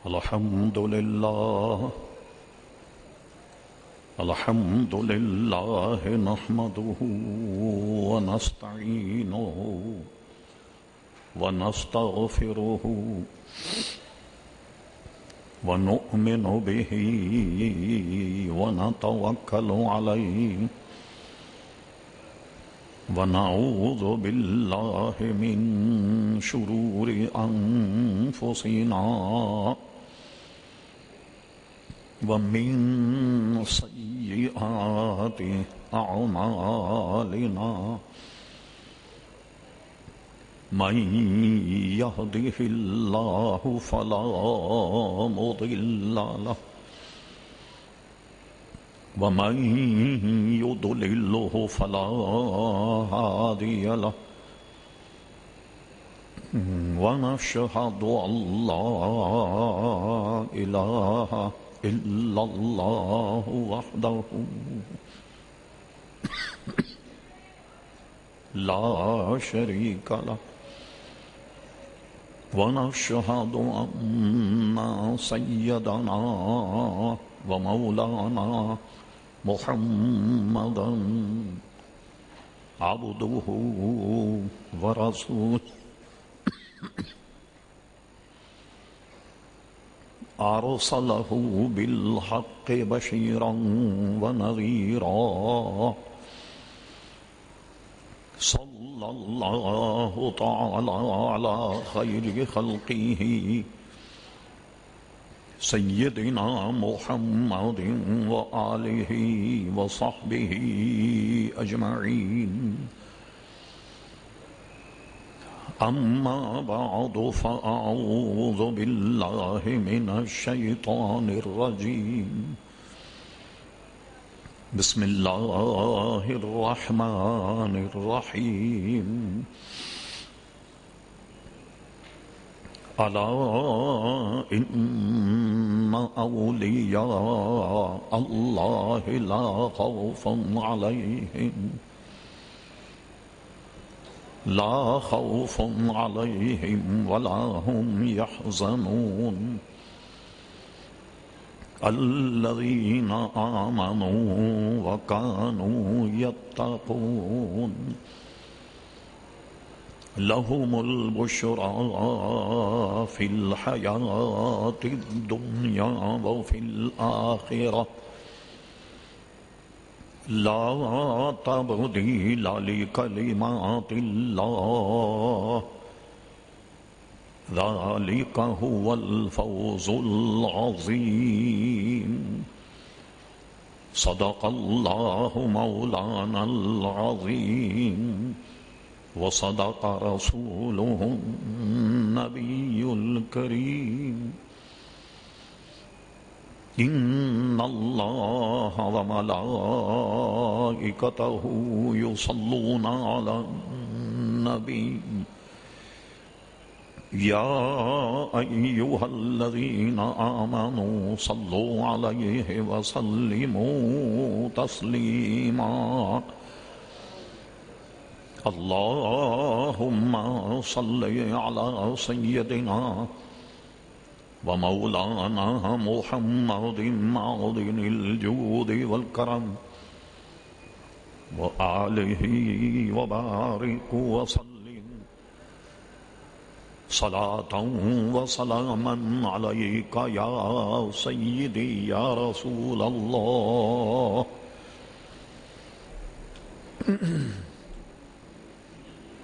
الحمد لله نحمده ونستعينه ونستغفره ونؤمن به ونتوكل عليه ونعوذ بالله من شرور أنفسنا ومن سيئات أعمالنا من يهده الله فلا مضل له ومن يضلله فلا هادي له ونشهد أن لا إله إلا الله وحده لا شريك له ونشهد أن سيدنا ومولانا محمدا عبده ورسوله أرسله بالحق بشيرا ونذيرا صلى الله تعالى على خير خلقه سيدنا محمد وآله وصحبه أجمعين أما بعد فأعوذ بالله من الشيطان الرجيم بسم الله الرحمن الرحيم ألا إن أولياء الله لا خوف عليهم ولا هم يحزنون الذين آمنوا وكانوا يتقون لهم البشرى في الحياة الدنيا وفي الآخرة لا تبديل لكلمات الله ذلك هو الفوز العظيم صدق الله مولانا العظيم وصدق رسوله النبي الكريم إن الله وملائكته يصلون على النبي يا أيها الذين آمنوا صلوا عليه وسلموا تسليما اللهم صل على سيدنا ومولانا محمد معدن الجود والكرم وآله وبارك وسلم صلاة وسلاما عليك يا سيدي يا رسول الله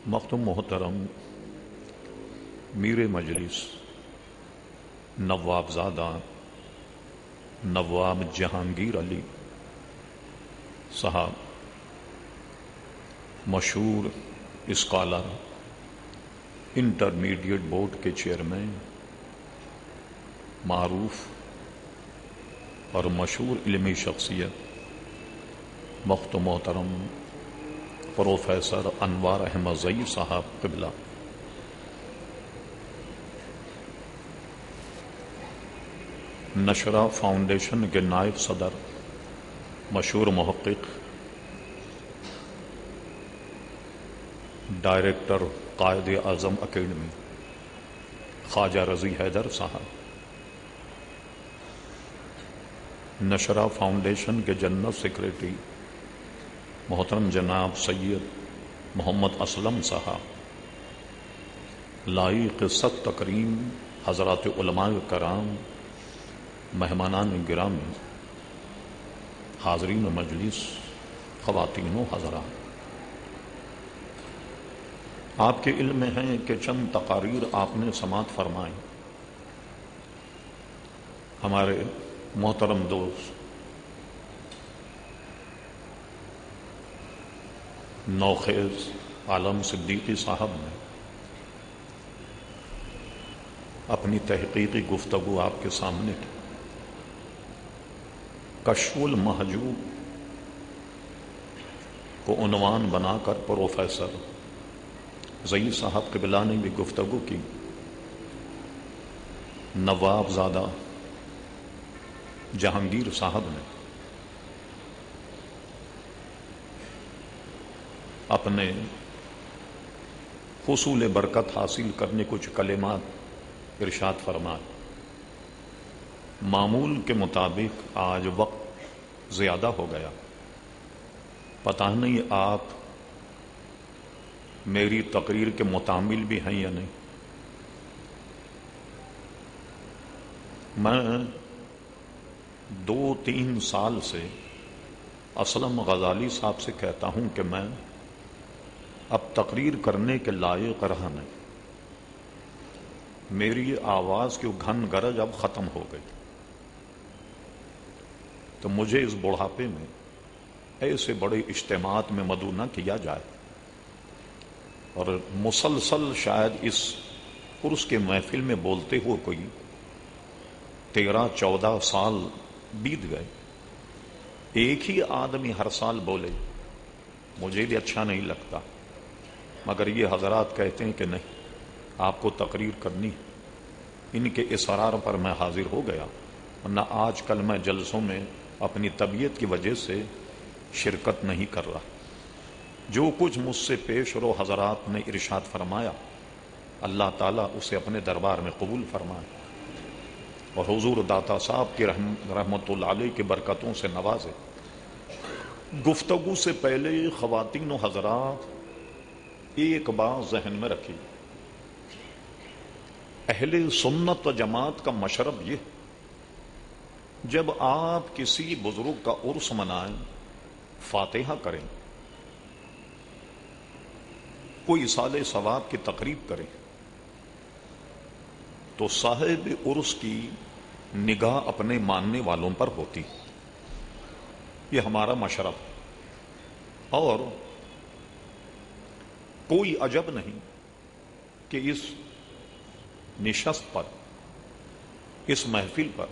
مختوم محترم میر مجلس نواب زادہ نواب جہانگیر علی صاحب، مشہور اسکالر، انٹرمیڈیٹ بورڈ کے چیئرمین، معروف اور مشہور علمی شخصیت مختوم محترم پروفیسر انوار احمد ظہیر صاحب قبلہ، نشرہ فاؤنڈیشن کے نائب صدر مشہور محقق ڈائریکٹر قائد اعظم اکیڈمی خواجہ رضی حیدر صاحب، نشرہ فاؤنڈیشن کے جنرل سیکریٹری محترم جناب سید محمد اسلم صاحب، لائق ست تکریم حضرات علماء کرام، مہمانان گرامی، حاضرین مجلس، خواتین و حضرات، آپ کے علم میں ہیں کہ چند تقاریر آپ نے سماعت فرمائی۔ ہمارے محترم دوست نوخیز عالم صدیقی صاحب نے اپنی تحقیقی گفتگو آپ کے سامنے کی۔ کشف المحجوب کو عنوان بنا کر پروفیسر ضیاء صاحب قبلہ نے بھی گفتگو کی۔ نواب زادہ جہانگیر صاحب نے اپنے حصول برکت حاصل کرنے کچھ کلمات ارشاد فرمائے۔ معمول کے مطابق آج وقت زیادہ ہو گیا، پتہ نہیں آپ میری تقریر کے متعامل بھی ہیں یا نہیں۔ میں 2-3 سال سے اسلم غزالی صاحب سے کہتا ہوں کہ میں اب تقریر کرنے کے لائق رہا نہیں، میری آواز کی گھن گرج اب ختم ہو گئی، تو مجھے اس بڑھاپے میں ایسے بڑے اجتماعات میں مدعو نہ کیا جائے، اور مسلسل شاید اس عرس کے محفل میں بولتے ہوئے کوئی 13-14 سال بیت گئے، ایک ہی آدمی ہر سال بولے، مجھے بھی اچھا نہیں لگتا، مگر یہ حضرات کہتے ہیں کہ نہیں آپ کو تقریر کرنی ہے۔ ان کے اصرار پر میں حاضر ہو گیا، ورنہ آج کل میں جلسوں میں اپنی طبیعت کی وجہ سے شرکت نہیں کر رہا۔ جو کچھ مجھ سے پیش رو حضرات نے ارشاد فرمایا، اللہ تعالیٰ اسے اپنے دربار میں قبول فرمائے اور حضور داتا صاحب کی رحمت اللہ علیہ کی برکتوں سے نوازے۔ گفتگو سے پہلے خواتین و حضرات ایک بات ذہن میں رکھی، اہل سنت و جماعت کا مشرب یہ، جب آپ کسی بزرگ کا عرس منائیں، فاتحہ کریں، کوئی سال ثواب کی تقریب کریں، تو صاحب عرس کی نگاہ اپنے ماننے والوں پر ہوتی، یہ ہمارا مشرب، اور کوئی عجب نہیں کہ اس نشست پر، اس محفل پر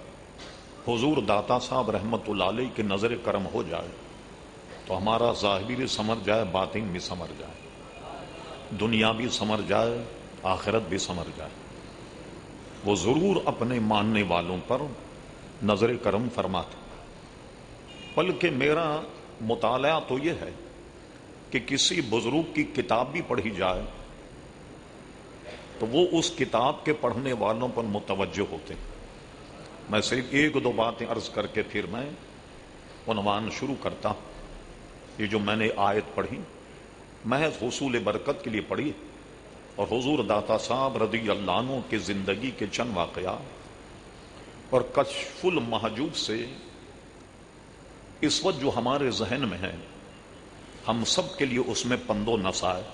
حضور داتا صاحب رحمت اللہ علیہ کی نظر کرم ہو جائے تو ہمارا ظاہر بھی سمر جائے، باطن بھی سمر جائے، دنیا بھی سمر جائے، آخرت بھی سمر جائے۔ وہ ضرور اپنے ماننے والوں پر نظر کرم فرماتے، بلکہ میرا مطالعہ تو یہ ہے کہ کسی بزرگ کی کتاب بھی پڑھی جائے تو وہ اس کتاب کے پڑھنے والوں پر متوجہ ہوتے ہیں۔ میں صرف 1-2 باتیں عرض کر کے پھر میں عنوان شروع کرتا ہوں۔ یہ جو میں نے آیت پڑھی محض حصول برکت کے لیے پڑھی، اور حضور داتا صاحب رضی اللہ عنہ کی زندگی کے چند واقعات اور کشف المحجوب سے اس وقت جو ہمارے ذہن میں ہے، ہم سب کے لیے اس میں پند و نصائح،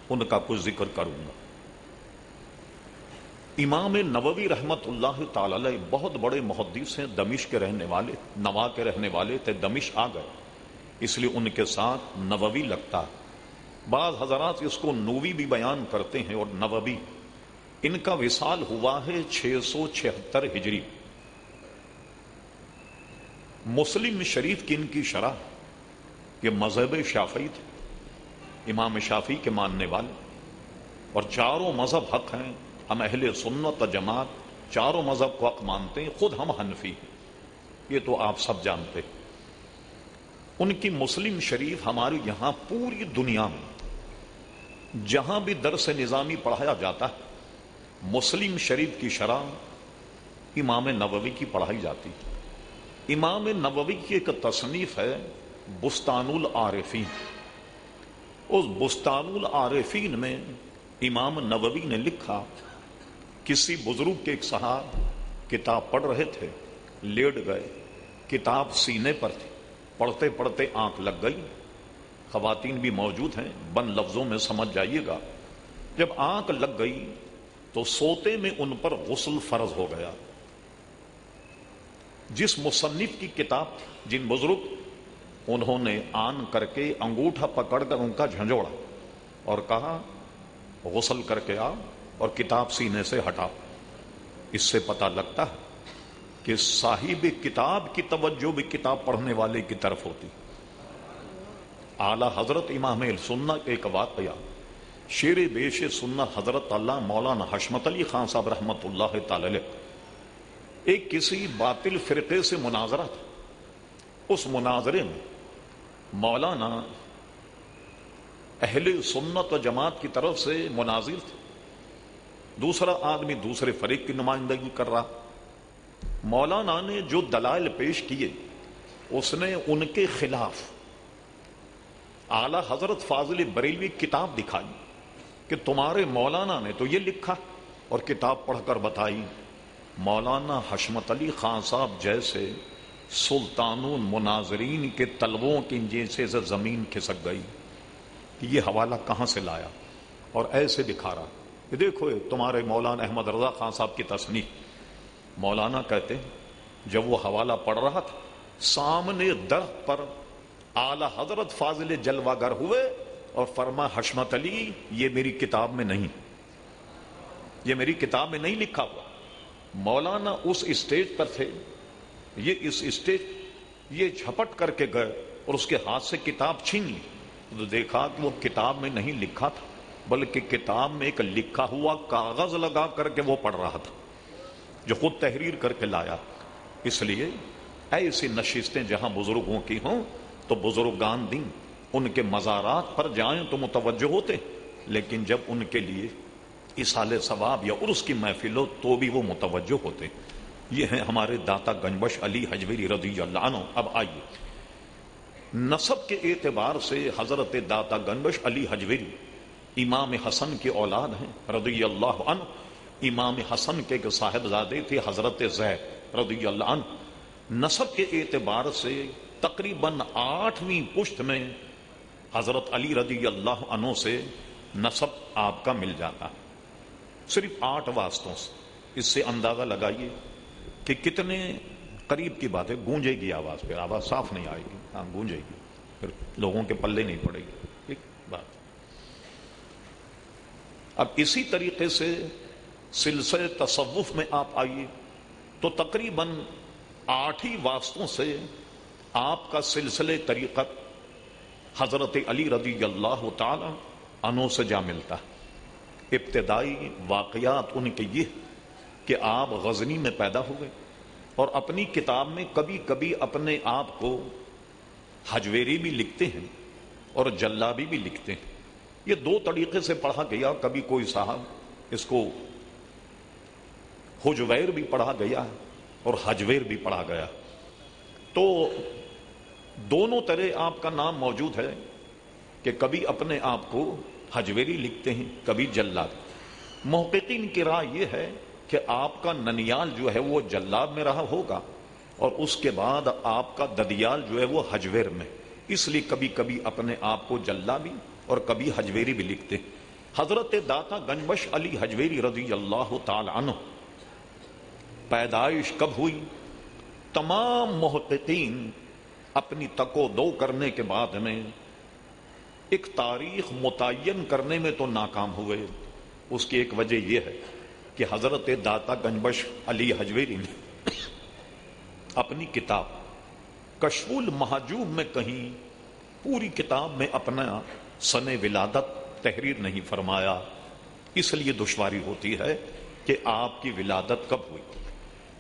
ان کا کچھ ذکر کروں گا۔ امام نووی رحمت اللہ تعالی علیہ بہت بڑے محدث ہیں، دمشق کے رہنے والے، نوا کے رہنے والے تھے، دمشق آ گئے، اس لیے ان کے ساتھ نووی لگتا ہے۔ بعض حضرات اس کو نووی بھی بیان کرتے ہیں اور نووی۔ ان کا وصال ہوا ہے 676 ہجری۔ مسلم شریف کی ان کی شرح، یہ مذہب شافعی تھے، امام شافعی کے ماننے والے، اور چاروں مذہب حق ہیں، ہم اہل سنت و جماعت چاروں مذہب کو حق مانتے ہیں، خود ہم حنفی ہیں، یہ تو آپ سب جانتے ہیں۔ ان کی مسلم شریف ہماری یہاں پوری دنیا میں جہاں بھی درس نظامی پڑھایا جاتا ہے، مسلم شریف کی شرح امام نووی کی پڑھائی جاتی ہے۔ امام نووی کی ایک تصنیف ہے بستان العارفین. اس بستان العارفین میں امام نووی نے لکھا، کسی بزرگ کے ایک صاحب کتاب پڑھ رہے تھے، لیٹ گئے، کتاب سینے پر تھی، پڑھتے پڑھتے آنکھ لگ گئی. خواتین بھی موجود ہیں، بند لفظوں میں سمجھ جائیے گا. جب آنکھ لگ گئی تو سوتے میں ان پر غسل فرض ہو گیا. جس مصنف کی کتاب تھی، جن بزرگ، انہوں نے آن کر کے انگوٹھا پکڑ کر ان کا جھنجوڑا اور کہا غسل کر کے آ اور کتاب سینے سے ہٹا. اس سے پتہ لگتا ہے کہ صاحب کتاب کی توجہ بھی کتاب پڑھنے والے کی طرف ہوتی. اعلی حضرت امام سنت ایک واقعہ، شیر بیش سنت حضرت اللہ مولانا حشمت علی خان صاحب رحمت اللہ تعالی علیہ، ایک کسی باطل فرقے سے مناظرہ تھا. اس مناظرے میں مولانا اہل سنت و جماعت کی طرف سے مناظر تھے، دوسرا آدمی دوسرے فریق کی نمائندگی کر رہا. مولانا نے جو دلائل پیش کیے اس نے ان کے خلاف اعلی حضرت فاضل بریلوی کتاب دکھائی کہ تمہارے مولانا نے تو یہ لکھا، اور کتاب پڑھ کر بتائی مولانا حشمت علی خان صاحب جیسے سلطانون مناظرین کے طلبوں کی جیسے زمین کھسک گئی کہ یہ حوالہ کہاں سے لایا، اور ایسے دکھا رہا کہ دیکھو تمہارے مولانا احمد رضا خان صاحب کی تصنیف. مولانا کہتے ہیں جب وہ حوالہ پڑھ رہا تھا، سامنے درخت پر اعلی حضرت فاضل جلوہ گر ہوئے اور فرما حشمت علی یہ میری کتاب میں نہیں، یہ میری کتاب میں نہیں لکھا ہوا. مولانا اس اسٹیج پر تھے، یہ اس اسٹیج یہ جھپٹ کر کے گئے اور اس کے ہاتھ سے کتاب چھین لی تو دیکھا کہ وہ کتاب میں نہیں لکھا تھا، بلکہ کتاب میں ایک لکھا ہوا کاغذ لگا کر کے وہ پڑھ رہا تھا جو خود تحریر کر کے لایا. اس لیے ایسی نشستیں جہاں بزرگوں کی ہوں تو بزرگان دین ان کے مزارات پر جائیں تو متوجہ ہوتے، لیکن جب ان کے لیے اصال ثواب یا عرس کی محفل ہو تو بھی وہ متوجہ ہوتے. یہ ہیں ہمارے داتا گنجبخش علی حجویری رضی اللہ عنہ. اب آئیے نسب کے اعتبار سے حضرت داتا گنجبخش علی حجویری امام حسن کے اولاد ہیں رضی اللہ عنہ. امام حسن کے صاحبزادے تھے حضرت زید رضی اللہ عنہ. نسب کے اعتبار سے تقریباً 8ویں پشت میں حضرت علی رضی اللہ عنہ سے نسب آپ کا مل جاتا ہے، صرف 8 واسطوں سے. اس سے اندازہ لگائیے کہ کتنے قریب کی بات ہے. گونجے گی آواز، پھر آواز صاف نہیں آئے گی، ہاں گونجے گی، پھر لوگوں کے پلے نہیں پڑے گی. ٹھیک بات. اب اسی طریقے سے سلسلے تصوف میں آپ آئیے تو تقریباً 8 ہی واسطوں سے آپ کا سلسلے طریقت حضرت علی رضی اللہ تعالی عنہ سے جا ملتا ہے. ابتدائی واقعات ان کے یہ کہ آپ غزنی میں پیدا ہوئے اور اپنی کتاب میں کبھی کبھی اپنے آپ کو حجویری بھی لکھتے ہیں اور جلابی بھی لکھتے ہیں. یہ 2 طریقے سے پڑھا گیا. کبھی کوئی صاحب اس کو حجویر بھی پڑھا گیا اور حجویر بھی پڑھا گیا. تو دونوں طرح آپ کا نام موجود ہے کہ کبھی اپنے آپ کو حجویری لکھتے ہیں، کبھی جلابی. محققین کی رائے یہ ہے کہ آپ کا ننیال جو ہے وہ جلاب میں رہا ہوگا اور اس کے بعد آپ کا ددیال جو ہے وہ حجویر میں، اس لیے کبھی کبھی اپنے آپ کو جلابی اور کبھی حجویری بھی لکھتے. حضرت داتا گنجبخش علی حجویری رضی اللہ تعالی عنہ پیدائش کب ہوئی؟ تمام محققین اپنی تکو دو کرنے کے بعد میں ایک تاریخ متعین کرنے میں تو ناکام ہوئے. اس کی ایک وجہ یہ ہے کہ حضرت داتا گنجبخش علی حجویری نے اپنی کتاب کشف المحجوب میں کہیں پوری کتاب میں اپنا سن ولادت تحریر نہیں فرمایا. اس لیے دشواری ہوتی ہے کہ آپ کی ولادت کب ہوئی.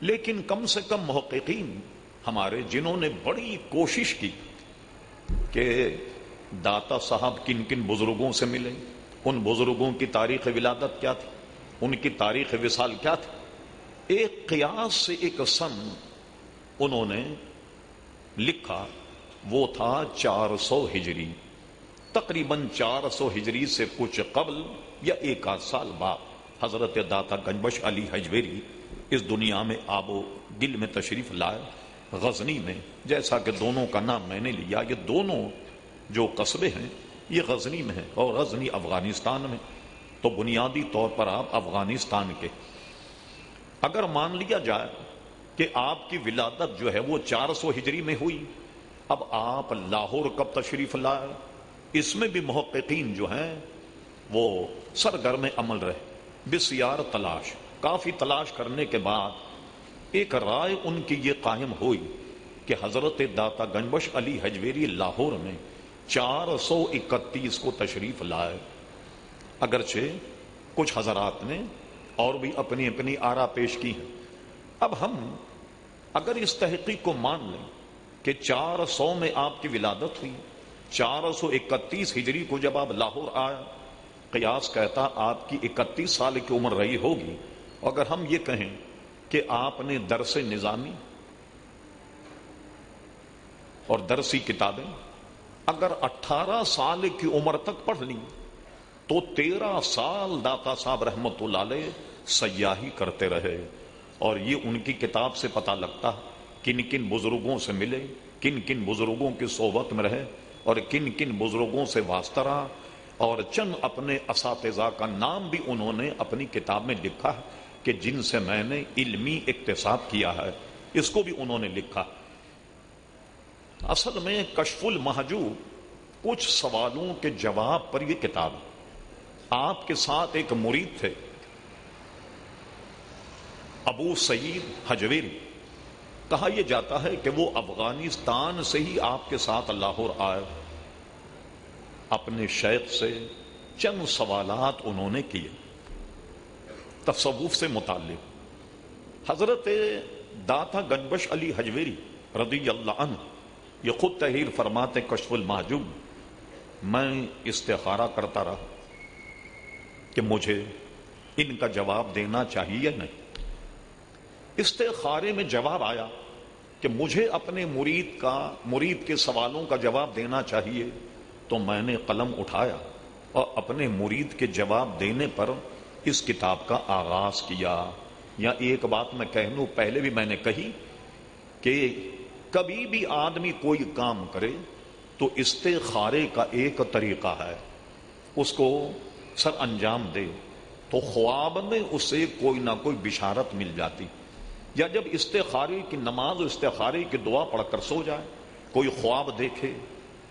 لیکن کم سے کم محققین ہمارے جنہوں نے بڑی کوشش کی کہ داتا صاحب کن کن بزرگوں سے ملے، ان بزرگوں کی تاریخ ولادت کیا تھی، ان کی تاریخ وصال کیا تھی، ایک قیاس سے ایک سن انہوں نے لکھا وہ تھا 400 ہجری، تقریباً 400 ہجری سے کچھ قبل یا ایک آدھ سال بعد حضرت داتا گنجبخش علی حجویری اس دنیا میں آب و گل میں تشریف لائے، غزنی میں۔ جیسا کہ دونوں کا نام میں نے لیا، یہ دونوں جو قصبے ہیں یہ غزنی میں ہیں، اور غزنی افغانستان میں، تو بنیادی طور پر آپ افغانستان کے۔ اگر مان لیا جائے کہ آپ کی ولادت جو ہے وہ 400 ہجری میں ہوئی، اب آپ لاہور کب تشریف لائے، اس میں بھی محققین جو ہیں وہ سرگرم عمل رہے، بسیار تلاش، کافی تلاش کرنے کے بعد ایک رائے ان کی یہ قائم ہوئی کہ حضرت داتا گنجبخش علی حجویری لاہور میں 431 کو تشریف لائے۔ اگرچہ کچھ حضرات نے اور بھی اپنی اپنی آرا پیش کی ہیں۔ اب ہم اگر اس تحقیق کو مان لیں کہ 400 میں آپ کی ولادت ہوئی، 431 ہجری کو جب آپ لاہور آیا، قیاس کہتا آپ کی 31 سال کی عمر رہی ہوگی۔ اگر ہم یہ کہیں کہ آپ نے درس نظامی اور درسی کتابیں اگر 18 سال کی عمر تک پڑھ لیں تو 13 سال داتا صاحب رحمت اللہ علیہ سیاحی کرتے رہے، اور یہ ان کی کتاب سے پتہ لگتا کن کن بزرگوں سے ملے، کن کن بزرگوں کی صحبت میں رہے، اور کن کن بزرگوں سے واسطہ رہا، اور چند اپنے اساتذہ کا نام بھی انہوں نے اپنی کتاب میں لکھا ہے کہ جن سے میں نے علمی اکتساب کیا ہے، اس کو بھی انہوں نے لکھا۔ اصل میں کشف المحجوب کچھ سوالوں کے جواب پر یہ کتاب ہے۔ آپ کے ساتھ ایک مرید تھے ابو سعید حجویری، کہا یہ جاتا ہے کہ وہ افغانستان سے ہی آپ کے ساتھ لاہور آئے، اپنے شیخ سے چند سوالات انہوں نے کیے تصوف سے متعلق۔ حضرت داتا گنجبخش علی حجویری رضی اللہ عنہ یہ خود تحریر فرماتے کشف المحجوب، میں استخارہ کرتا رہا کہ مجھے ان کا جواب دینا چاہیے یا نہیں۔ استخارے میں جواب آیا کہ مجھے اپنے مرید کے سوالوں کا جواب دینا چاہیے، تو میں نے قلم اٹھایا اور اپنے مرید کے جواب دینے پر اس کتاب کا آغاز کیا۔ یا ایک بات میں کہہ لوں، پہلے بھی میں نے کہی کہ کبھی بھی آدمی کوئی کام کرے تو استخارے کا ایک طریقہ ہے، اس کو سر انجام دے تو خواب میں اسے کوئی نہ کوئی بشارت مل جاتی، یا جب استخارے کی نماز و استخارے کی دعا پڑھ کر سو جائے، کوئی خواب دیکھے،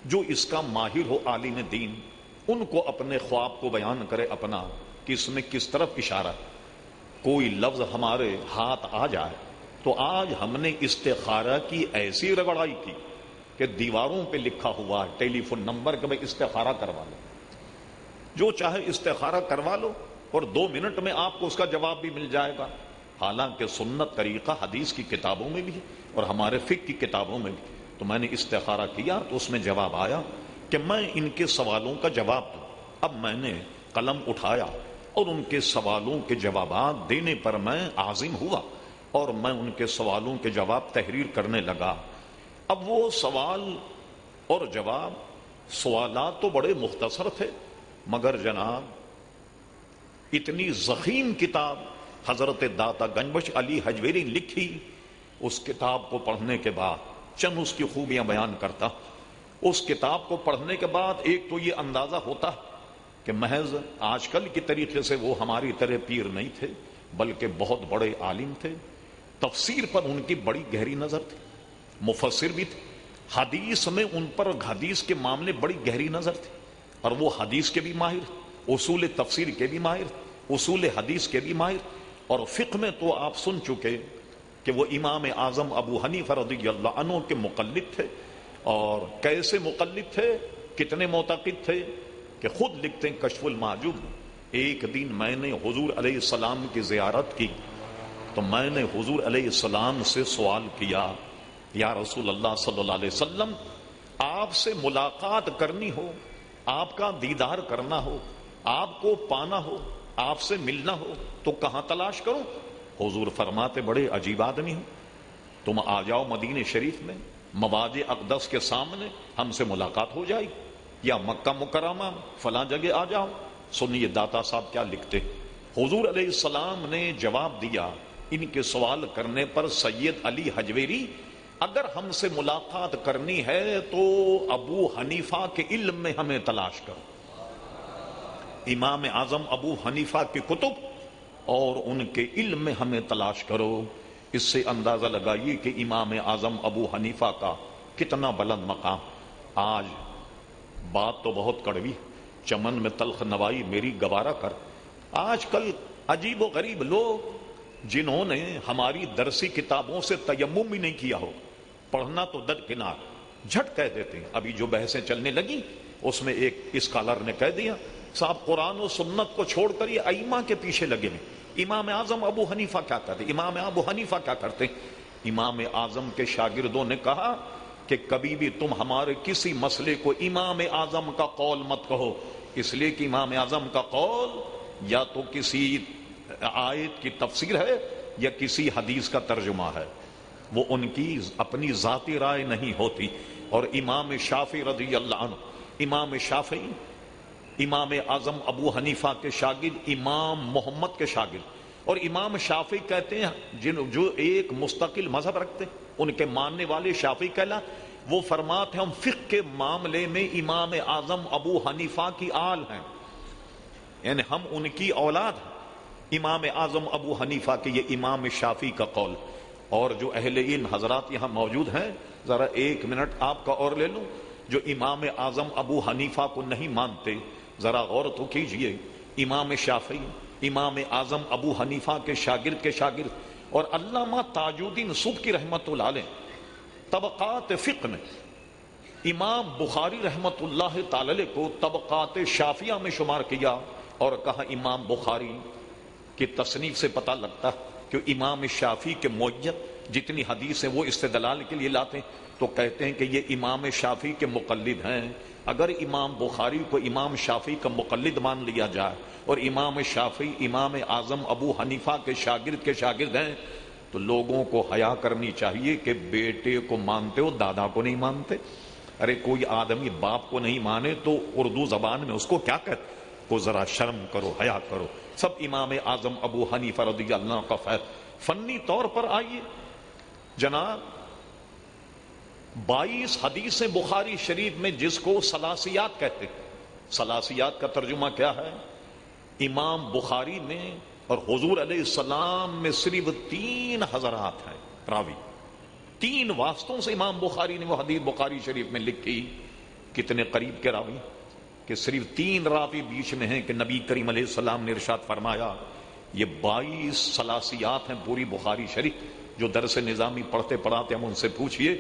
جو اس کا ماہر ہو عالم دین ان کو اپنے خواب کو بیان کرے اپنا کہ اس میں کس طرف اشارہ، کوئی لفظ ہمارے ہاتھ آ جائے تو آج ہم نے استخارہ کی ایسی رگڑائی کی کہ دیواروں پہ لکھا ہوا ٹیلی فون نمبر کہ میں استخارہ کروا لو، جو چاہے استخارہ کروا لو اور 2 منٹ میں آپ کو اس کا جواب بھی مل جائے گا۔ حالانکہ سنت طریقہ حدیث کی کتابوں میں بھی ہے اور ہمارے فقہ کی کتابوں میں بھی۔ تو میں نے استخارہ کیا تو اس میں جواب آیا کہ میں ان کے سوالوں کا جواب دوں۔ اب میں نے قلم اٹھایا اور ان کے سوالوں کے جوابات دینے پر میں عازم ہوا، اور میں ان کے سوالوں کے جواب تحریر کرنے لگا۔ اب وہ سوال اور جواب، سوالات تو بڑے مختصر تھے، مگر جناب اتنی ضخیم کتاب حضرت داتا گنجبخش علی حجویری لکھی، اس کتاب کو پڑھنے کے بعد چند اس کی خوبیاں بیان کرتا۔ اس کتاب کو پڑھنے کے بعد ایک تو یہ اندازہ ہوتا کہ محض آج کل کی طریقے سے وہ ہماری طرح پیر نہیں تھے، بلکہ بہت بڑے عالم تھے، تفسیر پر ان کی بڑی گہری نظر تھی، مفسر بھی تھے، حدیث میں ان پر حدیث کے معاملے بڑی گہری نظر تھی، اور وہ حدیث کے بھی ماہر، اصول تفسیر کے بھی ماہر، اصول حدیث کے بھی ماہر، اور فقہ میں تو آپ سن چکے کہ وہ امام اعظم ابو حنیفہ رضی اللہ عنہ کے مقلد تھے۔ اور کیسے مقلد تھے، کتنے معتقد تھے کہ خود لکھتے ہیں کشف المحجوب، ایک دن میں نے حضور علیہ السلام کی زیارت کی تو میں نے حضور علیہ السلام سے سوال کیا، یا رسول اللہ صلی اللہ علیہ وسلم، آپ سے ملاقات کرنی ہو، آپ کا دیدار کرنا ہو، آپ کو پانا ہو، آپ سے ملنا ہو تو کہاں تلاش کروں؟ حضور فرماتے بڑے عجیب آدمی ہو، تم آ جاؤ مدینہ شریف میں، مواضع اقدس کے سامنے ہم سے ملاقات ہو جائے یا مکہ مکرمہ فلاں جگہ آ جاؤ. سنیے داتا صاحب کیا لکھتے. حضور علیہ السلام نے جواب دیا ان کے سوال کرنے پر سید علی حجویری، اگر ہم سے ملاقات کرنی ہے تو ابو حنیفہ کے علم میں ہمیں تلاش کرو. امام اعظم ابو حنیفہ کی کتب اور ان کے علم میں ہمیں تلاش کرو. اس سے اندازہ لگائیے کہ امام اعظم ابو حنیفہ کا کتنا بلند مقام. آج بات تو بہت کڑوی، چمن میں تلخ نوائی میری گوارا کر. آج کل عجیب و غریب لوگ جنہوں نے ہماری درسی کتابوں سے تیمم بھی نہیں کیا ہو، پڑھنا تو درکنار، جھٹ کہہ دیتے ہیں. ابھی جو بحثیں چلنے لگی اس میں ایک اسکالر نے کہہ دیا صاحب قرآن و سنت کو چھوڑ کر یہ ائمہ کے پیچھے لگے ہیں. امام اعظم ابو حنیفہ کیا کرتے؟ امام ابو حنیفہ کیا کرتے؟ امام اعظم کے شاگردوں نے کہا کہ کبھی بھی تم ہمارے کسی مسئلے کو امام اعظم کا قول مت کہو، اس لیے کہ امام اعظم کا قول یا تو کسی آیت کی تفسیر ہے یا کسی حدیث کا ترجمہ ہے، وہ ان کی اپنی ذاتی رائے نہیں ہوتی. اور امام شافعی رضی اللہ عنہ، امام شافعی امام اعظم ابو حنیفہ کے شاگرد، امام محمد کے شاگرد. اور امام شافعی کہتے ہیں جو ایک مستقل مذہب رکھتے ان کے ماننے والے شافعی کہلاتے. وہ فرماتے ہیں ہم فقہ کے معاملے میں امام اعظم ابو حنیفہ کی آل ہیں، یعنی ہم ان کی اولاد ہیں. امام اعظم ابو حنیفہ کے یہ امام شافعی کا قول. اور جو اہل علم حضرات یہاں موجود ہیں، ذرا ایک منٹ آپ کا اور لے لوں. جو امام اعظم ابو حنیفہ کو نہیں مانتے ذرا غور تو کیجئے. امام شافعی امام اعظم ابو حنیفہ کے شاگرد اور علامہ تاج الدین سبکی رحمت اللہ علیہ طبقات فقہ میں امام بخاری رحمت اللہ تعالی کو طبقات شافعیہ میں شمار کیا اور کہا امام بخاری کی تصنیف سے پتہ لگتا کہ امام شافعی کے معیت جتنی حدیث ہیں وہ استدلال کے لیے لاتے ہیں تو کہتے ہیں کہ یہ امام شافعی کے مقلد ہیں. اگر امام بخاری کو امام شافعی کا مقلد مان لیا جائے اور امام شافعی امام اعظم ابو حنیفہ کے شاگرد ہیں تو لوگوں کو حیا کرنی چاہیے کہ بیٹے کو مانتے ہو دادا کو نہیں مانتے. ارے کوئی آدمی باپ کو نہیں مانے تو اردو زبان میں اس کو کیا کہتے؟ کو ذرا شرم کرو، حیا کرو. سب امام اعظم ابو حنیفہ رضی اللہ کا فیض. فنی طور پر آئیے جناب، 22 حدیث بخاری شریف میں جس کو ثلاثیات کہتے ہیں. ثلاثیات کا ترجمہ کیا ہے؟ امام بخاری میں اور حضور علیہ السلام میں صرف 3 حضرات ہیں راوی. 3 واسطوں سے امام بخاری نے وہ حدیث بخاری شریف میں لکھی. کتنے قریب کے راوی کہ صرف 3 راوی بیچ میں ہیں کہ نبی کریم علیہ السلام نے ارشاد فرمایا. یہ 22 ثلاثیات ہیں پوری بخاری شریف. جو درس نظامی پڑھتے پڑھاتے ہم ان سے پوچھئے.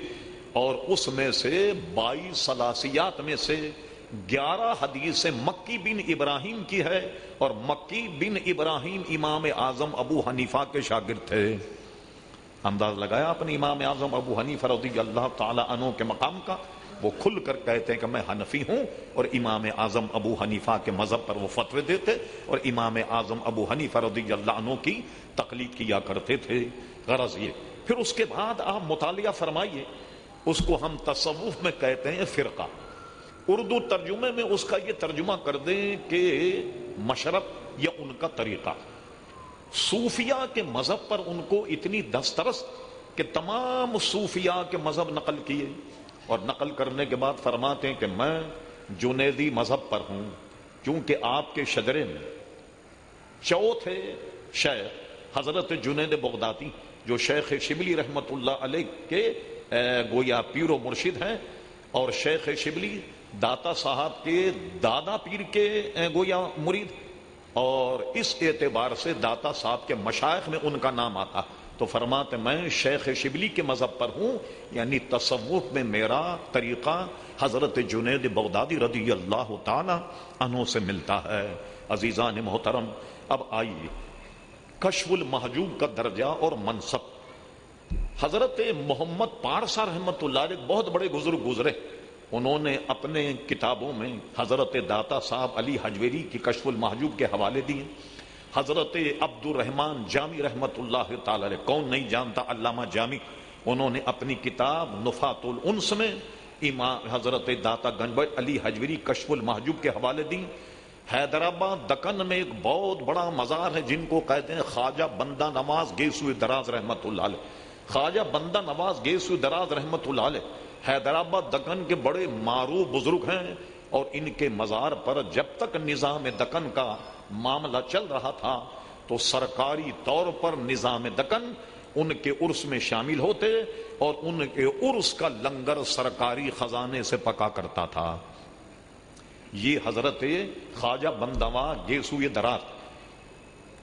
اور اس میں سے 22 ثلاثیات میں سے 11 حدیث مکی بن ابراہیم کی ہے اور مکی بن ابراہیم امام اعظم ابو حنیفہ کے شاگرد تھے. انداز لگایا اپنے امام اعظم ابو حنیفہ رضی اللہ تعالی عنہ کے مقام کا. وہ کھل کر کہتے ہیں کہ میں حنفی ہوں اور امام اعظم ابو حنیفہ کے مذہب پر وہ فتوے دیتے اور امام اعظم ابو حنیفہ رضی اللہ عنہ کی تقلید کیا کرتے تھے. غرض یہ پھر اس کے بعد آپ مطالعہ فرمائیے، اس کو ہم تصوف میں کہتے ہیں فرقہ. اردو ترجمے میں اس کا یہ ترجمہ کر دیں کہ مشرب یا ان کا طریقہ. صوفیاء کے مذہب پر ان کو اتنی دسترس کہ تمام صوفیاء کے مذہب نقل کیے اور نقل کرنے کے بعد فرماتے ہیں کہ میں جنیدی مذہب پر ہوں کیونکہ آپ کے شجرے میں چوتھے شیخ حضرت جنید بغدادی جو شیخ شبلی رحمت اللہ علیہ کے گویا پیر و مرشد ہیں اور شیخ شبلی داتا صاحب کے دادا پیر کے گویا مرید، اور اس اعتبار سے داتا صاحب کے مشائخ میں ان کا نام آتا. تو فرماتے میں شیخ شبلی کے مذہب پر ہوں، یعنی تصوف میں میرا طریقہ حضرت جنید بغدادی رضی اللہ تعالی عنہ سے ملتا ہے. عزیزان محترم، اب آئیے کشف المحجوب کا درجہ اور منصب. حضرت محمد پارسا رحمت اللہ علیہ بہت بڑے بزرگ گزرے. انہوں نے اپنے کتابوں میں حضرت داتا صاحب علی حجویری کی کشف المحجوب کے حوالے دیے. حضرت عبد الرحمن جامی رحمت اللہ تعالی علیہ، کون نہیں جانتا علامہ جامی، انہوں نے اپنی کتاب نفات الانس میں امام حضرت داتا گنج علی حجویری کشف المحجوب کے حوالے دی. حیدرآباد دکن میں ایک بہت بڑا مزار ہے جن کو کہتے ہیں خواجہ بندہ نواز گیسوئے دراز رحمت اللہ علیہ. خواجہ بندہ نواز گیسوئے دراز رحمت اللہ علیہ حیدرآباد دکن کے بڑے معروف بزرگ ہیں، اور ان کے مزار پر جب تک نظام دکن کا معاملہ چل رہا تھا تو سرکاری طور پر نظام دکن ان کے عرس میں شامل ہوتے اور ان کے عرس کا لنگر سرکاری خزانے سے پکا کرتا تھا. یہ حضرت خواجہ بندوا گیسوئے دراز.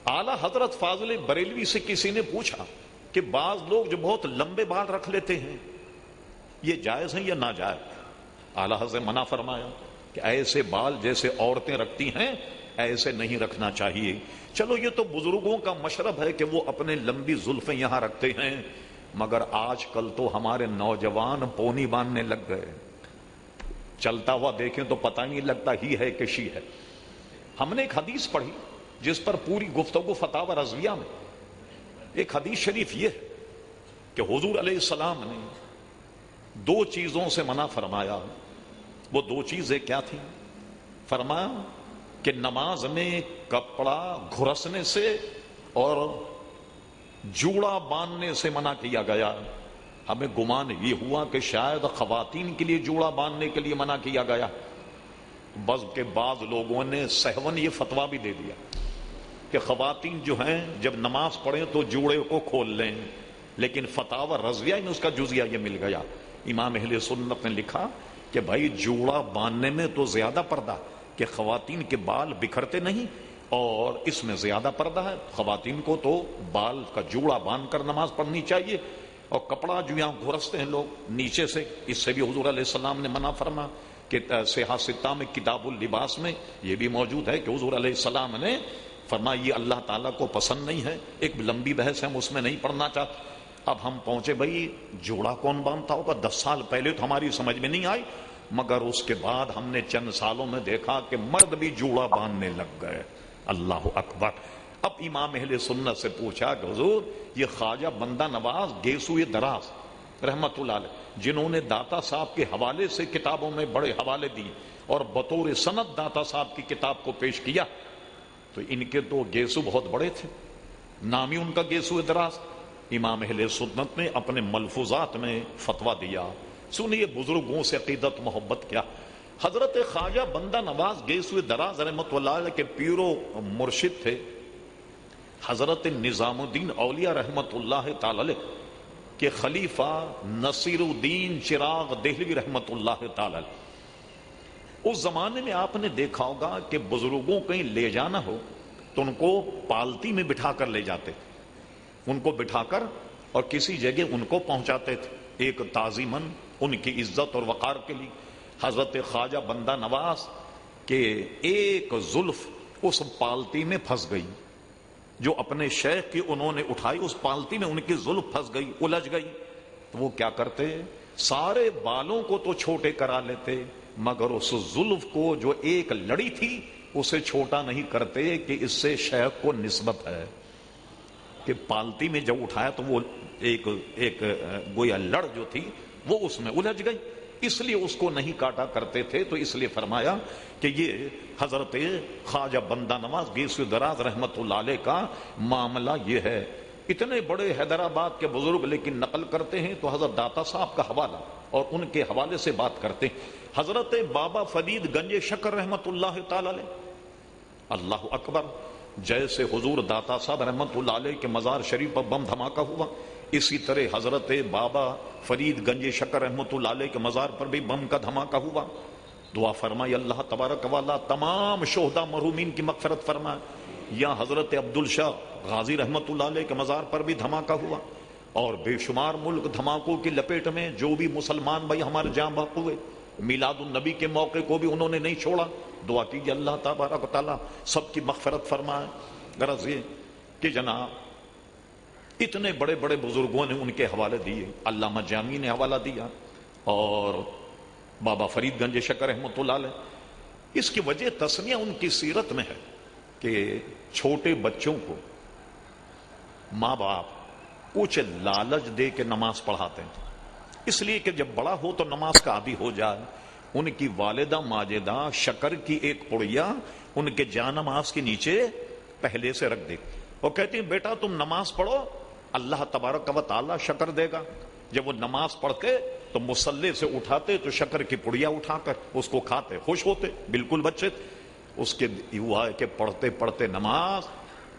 اعلی حضرت فاضل بریلوی سے کسی نے پوچھا کہ بعض لوگ جو بہت لمبے بال رکھ لیتے ہیں یہ جائز ہیں یا ناجائز؟ اعلی حضرت منع فرمایا کہ ایسے بال جیسے عورتیں رکھتی ہیں ایسے نہیں رکھنا چاہیے. چلو یہ تو بزرگوں کا مشرب ہے کہ وہ اپنے لمبی زلفیں یہاں رکھتے ہیں، مگر آج کل تو ہمارے نوجوان پونی باندھنے لگ گئے. چلتا ہوا دیکھیں تو پتہ نہیں لگتا ہی ہے کہ شی ہے. ہم نے ایک حدیث پڑھی جس پر پوری گفتگو فتاوی رضویہ میں. ایک حدیث شریف یہ ہے کہ حضور علیہ السلام نے دو چیزوں سے منع فرمایا. وہ دو چیزیں کیا تھیں؟ فرمایا کہ نماز میں کپڑا گھرسنے سے اور جوڑا باندھنے سے منع کیا گیا. ہمیں گمان یہ ہوا کہ شاید خواتین کے لیے جوڑا باندھنے کے لیے منع کیا گیا، بس کے بعض لوگوں نے سہون یہ فتویٰ بھی دے دیا کہ خواتین جو ہیں جب نماز پڑھیں تو جوڑے کو کھول لیں، لیکن فتاوی رضویہ میں اس کا جزیہ یہ مل گیا. امام اہل سنت نے لکھا کہ بھائی جوڑا باندھنے میں تو زیادہ پردہ کہ خواتین کے بال بکھرتے نہیں، اور اس میں زیادہ پردہ ہے. خواتین کو تو بال کا جوڑا باندھ کر نماز پڑھنی چاہیے، اور کپڑا جو یہاں گھرستے ہیں لوگ نیچے سے، اس سے بھی حضور علیہ السلام نے منع فرما. کہ صحاح ستہ میں کتاب اللباس میں یہ بھی موجود ہے کہ حضور علیہ السلام نے فرمایا یہ اللہ تعالیٰ کو پسند نہیں ہے. ایک لمبی بحث ہے، ہم اس میں نہیں پڑھنا چاہتے. اب ہم پہنچے بھائی جوڑا کون باندھتا ہوگا؟ 10 سال پہلے تو ہماری سمجھ میں نہیں آئی، مگر اس کے بعد ہم نے چند سالوں میں دیکھا کہ مرد بھی جوڑا باندھنے لگ گئے. اللہ اکبر. اب امام اہل سنت سے پوچھا کہ حضور یہ خواجہ بندہ نواز گیسوئے دراز رحمت اللہ علیہ جنہوں نے داتا صاحب کے حوالے سے کتابوں میں بڑے حوالے دیے اور بطور سند داتا صاحب کی کتاب کو پیش کیا، تو ان کے تو گیسو بہت بڑے تھے، نام ہی ان کا گیسوئے دراز. امام اہل سنت نے اپنے ملفوظات میں فتویٰ دیا. سنیے بزرگوں سے عقیدت محبت کیا. حضرت خواجہ بندہ نواز گیسوئے دراز رحمت اللہ علیہ کے پیر و مرشد تھے حضرت نظام الدین اولیاء رحمت اللہ تعالی علیہ کے خلیفہ نصیر الدین چراغ دہلوی رحمت اللہ تعالی علیہ. اس زمانے میں آپ نے دیکھا ہوگا کہ بزرگوں کہیں لے جانا ہو تو ان کو پالتی میں بٹھا کر لے جاتے تھے، ان کو بٹھا کر اور کسی جگہ ان کو پہنچاتے تھے ایک تعظیماً ان کی عزت اور وقار کے لیے. حضرت خواجہ بندہ نواز کے ایک زلف اس پالتی میں پھنس گئی جو اپنے شیخ کی انہوں نے اٹھائی، اس پالتی میں ان کی زلف پھنس گئی، الجھ گئی. تو وہ کیا کرتے؟ سارے بالوں کو تو چھوٹے کرا لیتے، مگر اس زلف کو جو ایک لڑی تھی اسے چھوٹا نہیں کرتے کہ اس سے شیخ کو نسبت ہے. کہ پالتی میں جب اٹھایا تو وہ ایک گویا لڑ جو تھی وہ اس میں الجھ گئی، اس لیے اس کو نہیں کاٹا کرتے تھے. تو اس لیے فرمایا کہ یہ حضرت خواجہ بندہ نواز گیسوئے دراز رحمت اللہ علیہ کا معاملہ یہ ہے. اتنے بڑے حیدرآباد کے بزرگ لیکن نقل کرتے ہیں تو حضرت داتا صاحب کا حوالہ اور ان کے حوالے سے بات کرتے ہیں. حضرت بابا فرید گنج شکر رحمت اللہ تعالی علیہ. اللہ اکبر. جیسے حضور داتا صاحب رحمت اللہ علیہ کے مزار شریف پر بم دھماکہ ہوا، اسی طرح حضرت بابا فرید گنج شکر رحمت اللہ علیہ کے مزار پر بھی بم کا دھماکہ ہوا. دعا فرمائی اللہ تبارک و تعالی تمام شہداء مرحومین کی مغفرت فرمائے. یا حضرت عبدالشاہ غازی رحمت اللہ علیہ کے مزار پر بھی دھماکہ ہوا، اور بے شمار ملک دھماکوں کی لپیٹ میں جو بھی مسلمان بھائی ہمارے جاں بحق ہوئے. میلاد النبی کے موقع کو بھی انہوں نے نہیں چھوڑا. دعا کیجیے اللہ تبارک و تعالی سب کی مغفرت فرمائے. غرض یہ کہ جناب اتنے بڑے بڑے بزرگوں نے ان کے حوالے دیے. علامہ جامی نے حوالہ دیا اور بابا فرید گنج شکر رحمۃ اللہ علیہ. اس کی وجہ تسمیہ ان کی سیرت میں ہے کہ چھوٹے بچوں کو ماں باپ کچھ لالچ دے کے نماز پڑھاتے ہیں، اس لیے کہ جب بڑا ہو تو نماز کا عادی ہو جائے۔ ان کی والدہ ماجدہ شکر کی ایک پڑیا ان کے جانماز کے نیچے پہلے سے رکھ دے اور کہتی ہیں بیٹا تم نماز پڑھو، اللہ تبارک و تعالی شکر دے گا۔ جب وہ نماز پڑھتے تو مصلی سے اٹھاتے تو شکر کی پڑیا اٹھا کر اس کو کھاتے، خوش ہوتے، بالکل بچے۔ اس کے ہوا ہے کہ پڑھتے پڑھتے نماز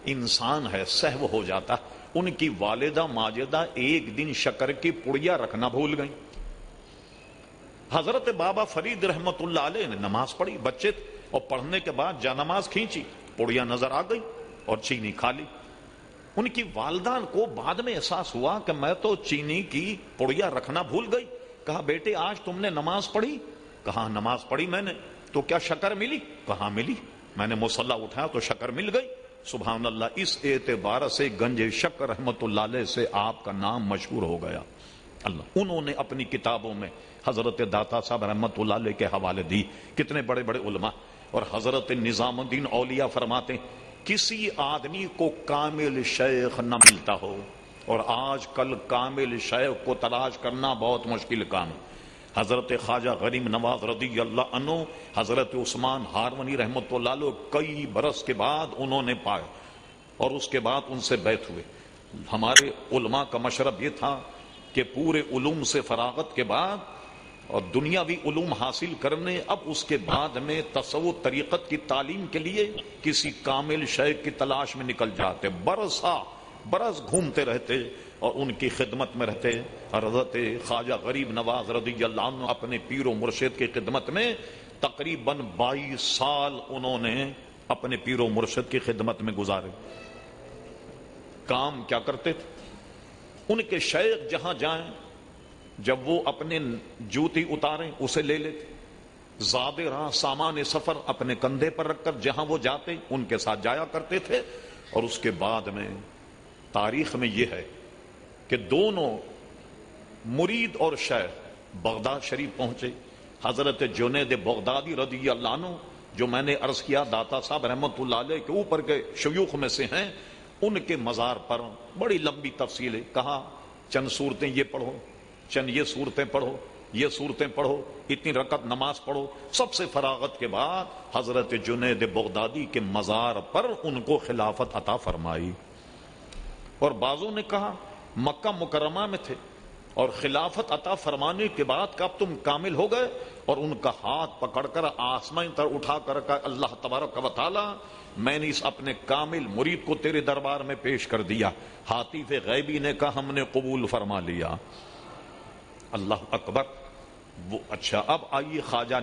انسان ہے سہو ہو جاتا۔ ان کی والدہ ماجدہ ایک دن شکر کی پڑیا رکھنا بھول گئی۔ حضرت بابا فرید رحمت اللہ علیہ نے نماز پڑھی، بچے تھے، اور پڑھنے کے بعد جا نماز کھینچی، پڑیا نظر آ گئی اور چینی کھا لی۔ ان کی والدہ کو بعد میں احساس ہوا کہ میں تو چینی کی پڑیا رکھنا بھول گئی۔ کہا بیٹے آج تم نے نماز پڑھی؟ کہا نماز پڑھی میں نے، تو کیا شکر ملی؟ کہاں ملی، میں نے مصلی اٹھایا تو شکر مل گئی۔ سبحان اللہ، اس اعتبار سے گنج شکر رحمت اللہ علیہ سے آپ کا نام مشہور ہو گیا۔ اللہ، انہوں نے اپنی کتابوں میں حضرت داتا صاحب رحمت اللہ علیہ کے حوالے دی، کتنے بڑے بڑے علماء۔ اور حضرت نظام الدین اولیاء فرماتے ہیں کسی آدمی کو کامل شیخ نہ ملتا ہو، اور آج کل کامل شیخ کو تلاش کرنا بہت مشکل کام ہے۔ حضرت خواجہ غریب نواز رضی اللہ عنہ، حضرت عثمان ہارونی رحمت اللہ علیہ کئی برس کے بعد انہوں نے پائے اور اس کے بعد ان سے بیعت ہوئے۔ ہمارے علماء کا مشرب یہ تھا کہ پورے علوم سے فراغت کے بعد اور دنیاوی علوم حاصل کرنے، اب اس کے بعد میں تصوف طریقت کی تعلیم کے لیے کسی کامل شیخ کی تلاش میں نکل جاتے، برس گھومتے رہتے اور ان کی خدمت میں رہتے۔ حضرت خواجہ غریب نواز رضی اللہ عنہ اپنے پیر و مرشد کی خدمت میں تقریباً 22 سال انہوں نے اپنے پیر و مرشد کی خدمت میں گزارے۔ کام کیا کرتے تھے؟ ان کے شیخ جہاں جائیں، جب وہ اپنے جوتی اتاریں اسے لے لیتے، زاد راہ سامان سفر اپنے کندھے پر رکھ کر جہاں وہ جاتے ان کے ساتھ جایا کرتے تھے۔ اور اس کے بعد میں تاریخ میں یہ ہے کہ دونوں مرید اور شیخ بغداد شریف پہنچے۔ حضرت جنید بغدادی رضی اللہ عنہ، جو میں نے عرض کیا داتا صاحب رحمت اللہ علیہ کے اوپر کے شیوخ میں سے ہیں، ان کے مزار پر بڑی لمبی تفصیل ہے، کہا چند صورتیں یہ پڑھو، چند یہ صورتیں پڑھو، یہ صورتیں پڑھو، اتنی رکعت نماز پڑھو۔ سب سے فراغت کے بعد حضرت جنید بغدادی کے مزار پر ان کو خلافت عطا فرمائی۔ اور بعضوں نے کہا مکہ مکرمہ میں تھے اور خلافت عطا فرمانے کے بعد کب تم کامل ہو گئے، اور ان کا ہاتھ پکڑ کر آسمان تر اٹھا کر کہا اللہ تبارک و تعالی میں نے اس اپنے کامل مرید کو تیرے دربار میں پیش کر دیا۔ حاتف غیبی نے کہا ہم نے قبول فرما لیا۔ اللہ اکبر۔ وہ اچھا، اب آئیے خواجہ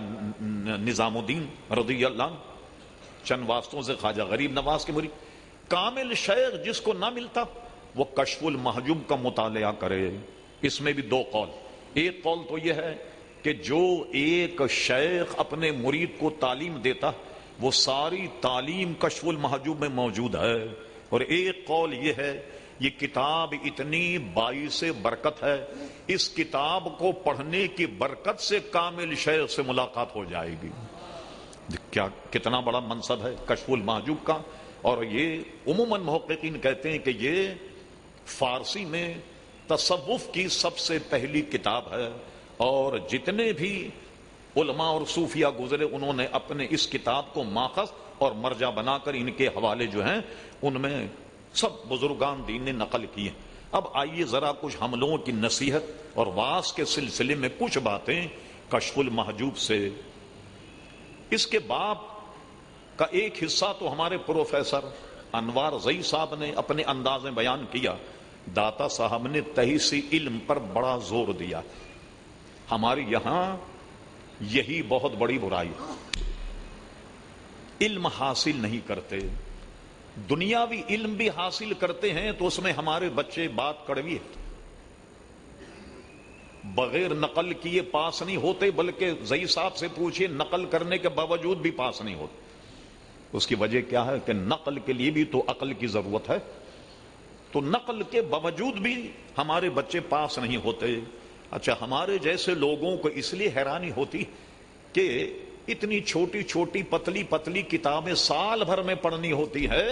نظام الدین رضی اللہ عنہ، چند واسطوں سے خواجہ غریب نواز کے مرید۔ کامل شیخ جس کو نہ ملتا وہ کشف المحجوب کا مطالعہ کرے۔ اس میں بھی دو قول، ایک قول تو یہ ہے کہ جو ایک شیخ اپنے مرید کو تعلیم دیتا وہ ساری تعلیم کشف المحجوب میں موجود ہے، اور ایک قول یہ ہے یہ کتاب اتنی باعث برکت ہے، اس کتاب کو پڑھنے کی برکت سے کامل شیخ سے ملاقات ہو جائے گی۔ کیا کتنا بڑا منصب ہے کشف المحجوب کا۔ اور یہ عموماً محققین کہتے ہیں کہ یہ فارسی میں تصوف کی سب سے پہلی کتاب ہے، اور جتنے بھی علماء اور صوفیہ گزرے انہوں نے اپنے اس کتاب کو ماخذ اور مرجع بنا کر ان کے حوالے جو ہیں ان میں سب بزرگان دین نے نقل کیے۔ اب آئیے ذرا کچھ ہم لوگوں کی نصیحت اور واعظ کے سلسلے میں کچھ باتیں کشف المحجوب سے۔ اس کے باب کا ایک حصہ تو ہمارے پروفیسر انوار زئی صاحب نے اپنے انداز میں بیان کیا۔ داتا صاحب نے تحصیل علم پر بڑا زور دیا۔ ہمارے یہاں یہی بہت بڑی برائی، علم حاصل نہیں کرتے، دنیاوی علم بھی حاصل کرتے ہیں تو اس میں ہمارے بچے بات کڑوی ہے، بغیر نقل کیے پاس نہیں ہوتے، بلکہ زئی صاحب سے پوچھئے نقل کرنے کے باوجود بھی پاس نہیں ہوتے۔ اس کی وجہ کیا ہے کہ نقل کے لیے بھی تو عقل کی ضرورت ہے، تو نقل کے باوجود بھی ہمارے بچے پاس نہیں ہوتے۔ اچھا، ہمارے جیسے لوگوں کو اس لیے حیرانی ہوتی کہ اتنی چھوٹی چھوٹی پتلی پتلی کتابیں سال بھر میں پڑھنی ہوتی ہے،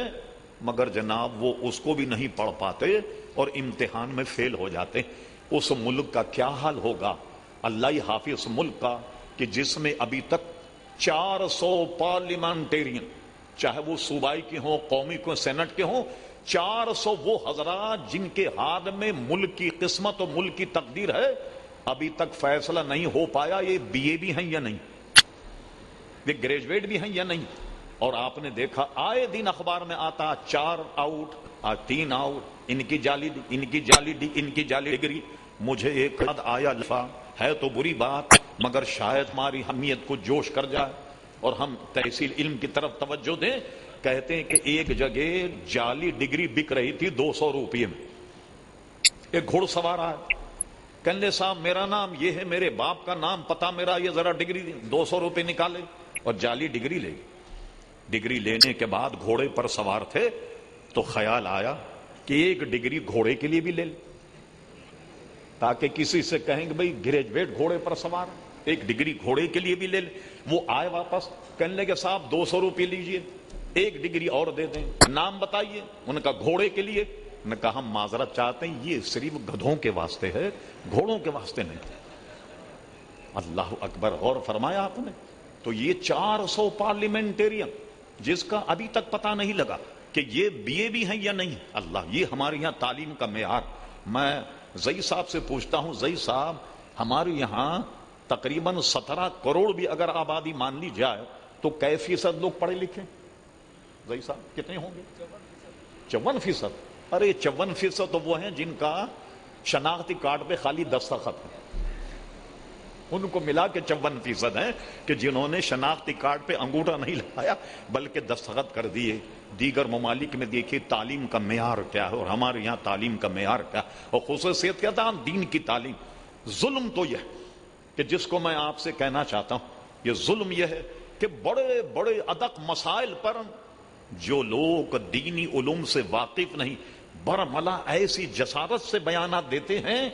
مگر جناب وہ اس کو بھی نہیں پڑھ پاتے اور امتحان میں فیل ہو جاتے. اس ملک کا کیا حال ہوگا اللہ ہی حافظ ملک کا کہ جس میں ابھی تک 400 پارلیمنٹیرین، چاہے وہ صوبائی کے ہوں، قومی کے، سینٹ کے ہوں، 400 وہ حضرات جن کے ہاتھ میں ملک کی قسمت اور ملک کی تقدیر ہے، ابھی تک فیصلہ نہیں ہو پایا یہ بی اے بھی ہیں یا نہیں، یہ گریجویٹ بھی ہیں یا نہیں. اور آپ نے دیکھا آئے دن اخبار میں آتا 4 آؤٹ، 3 آؤٹ، ان کی جعلی ان کی جعلی ڈگری. مجھے ایک یاد آیا لفظ ہے تو بری بات، مگر شاید ہماری اہمیت کو جوش کر جائے اور ہم تحصیل علم کی طرف توجہ دیں. کہتے ہیں کہ ایک جگہ جعلی ڈگری بک رہی تھی 200 روپے میں. ایک گھوڑ سوار آیا، کہنے صاحب میرا نام یہ ہے، میرے باپ کا نام پتا میرا یہ، ذرا ڈگری 200 روپے نکالے اور جعلی ڈگری لے. ڈگری لینے کے بعد گھوڑے پر سوار تھے تو خیال آیا کہ ایک ڈگری گھوڑے کے لیے بھی لے لے، تاکہ کسی سے کہیں گے بھئی گریجویٹ گھوڑے پر سوار، ایک ڈگری گھوڑے کے لیے بھی لے لے. وہ آئے واپس، کہنے لگے صاحب 200 روپے لیجئے، ایک ڈگری اور دے دیں. نام بتائیے. ان کا گھوڑے کے لیے. نے کہا ہم معذرت چاہتے ہیں، یہ صرف گدھوں کے واسطے ہے، گھوڑوں کے واسطے نہیں. اللہ اکبر. غور فرمایا آپ نے. تو یہ 400 پارلیمنٹیرین جس کا ابھی تک پتہ نہیں لگا کہ یہ بی اے بھی ہیں یا نہیں. اللہ، یہ ہمارے یہاں تعلیم کا معیار. میں زئی صاحب سے پوچھتا ہوں، زئی صاحب ہمارے یہاں تقریباً 17 کروڑ بھی اگر آبادی مان لی جائے تو کئی فیصد لوگ پڑھے لکھے؟ زئی صاحب کتنے ہوں گے؟ 54%. ارے 54% تو وہ ہیں جن کا شناختی کارڈ پہ خالی دستخط ہے. ان کو ملا کے 54% ہیں کہ جنہوں نے شناختی کارڈ پہ انگوٹھا نہیں لگایا بلکہ دستخط کر دیے. دیگر ممالک میں دیکھیے تعلیم کا معیار کیا ہے اور ہمارے یہاں تعلیم کا معیار کیا، اور خصوصیت کیا تھا دین کی تعلیم. ظلم تو یہ ہے کہ جس کو میں آپ سے کہنا چاہتا ہوں، یہ ظلم یہ ہے کہ بڑے بڑے ادق مسائل پر جو لوگ دینی علوم سے واقف نہیں، برملا ایسی جسارت سے بیانات دیتے ہیں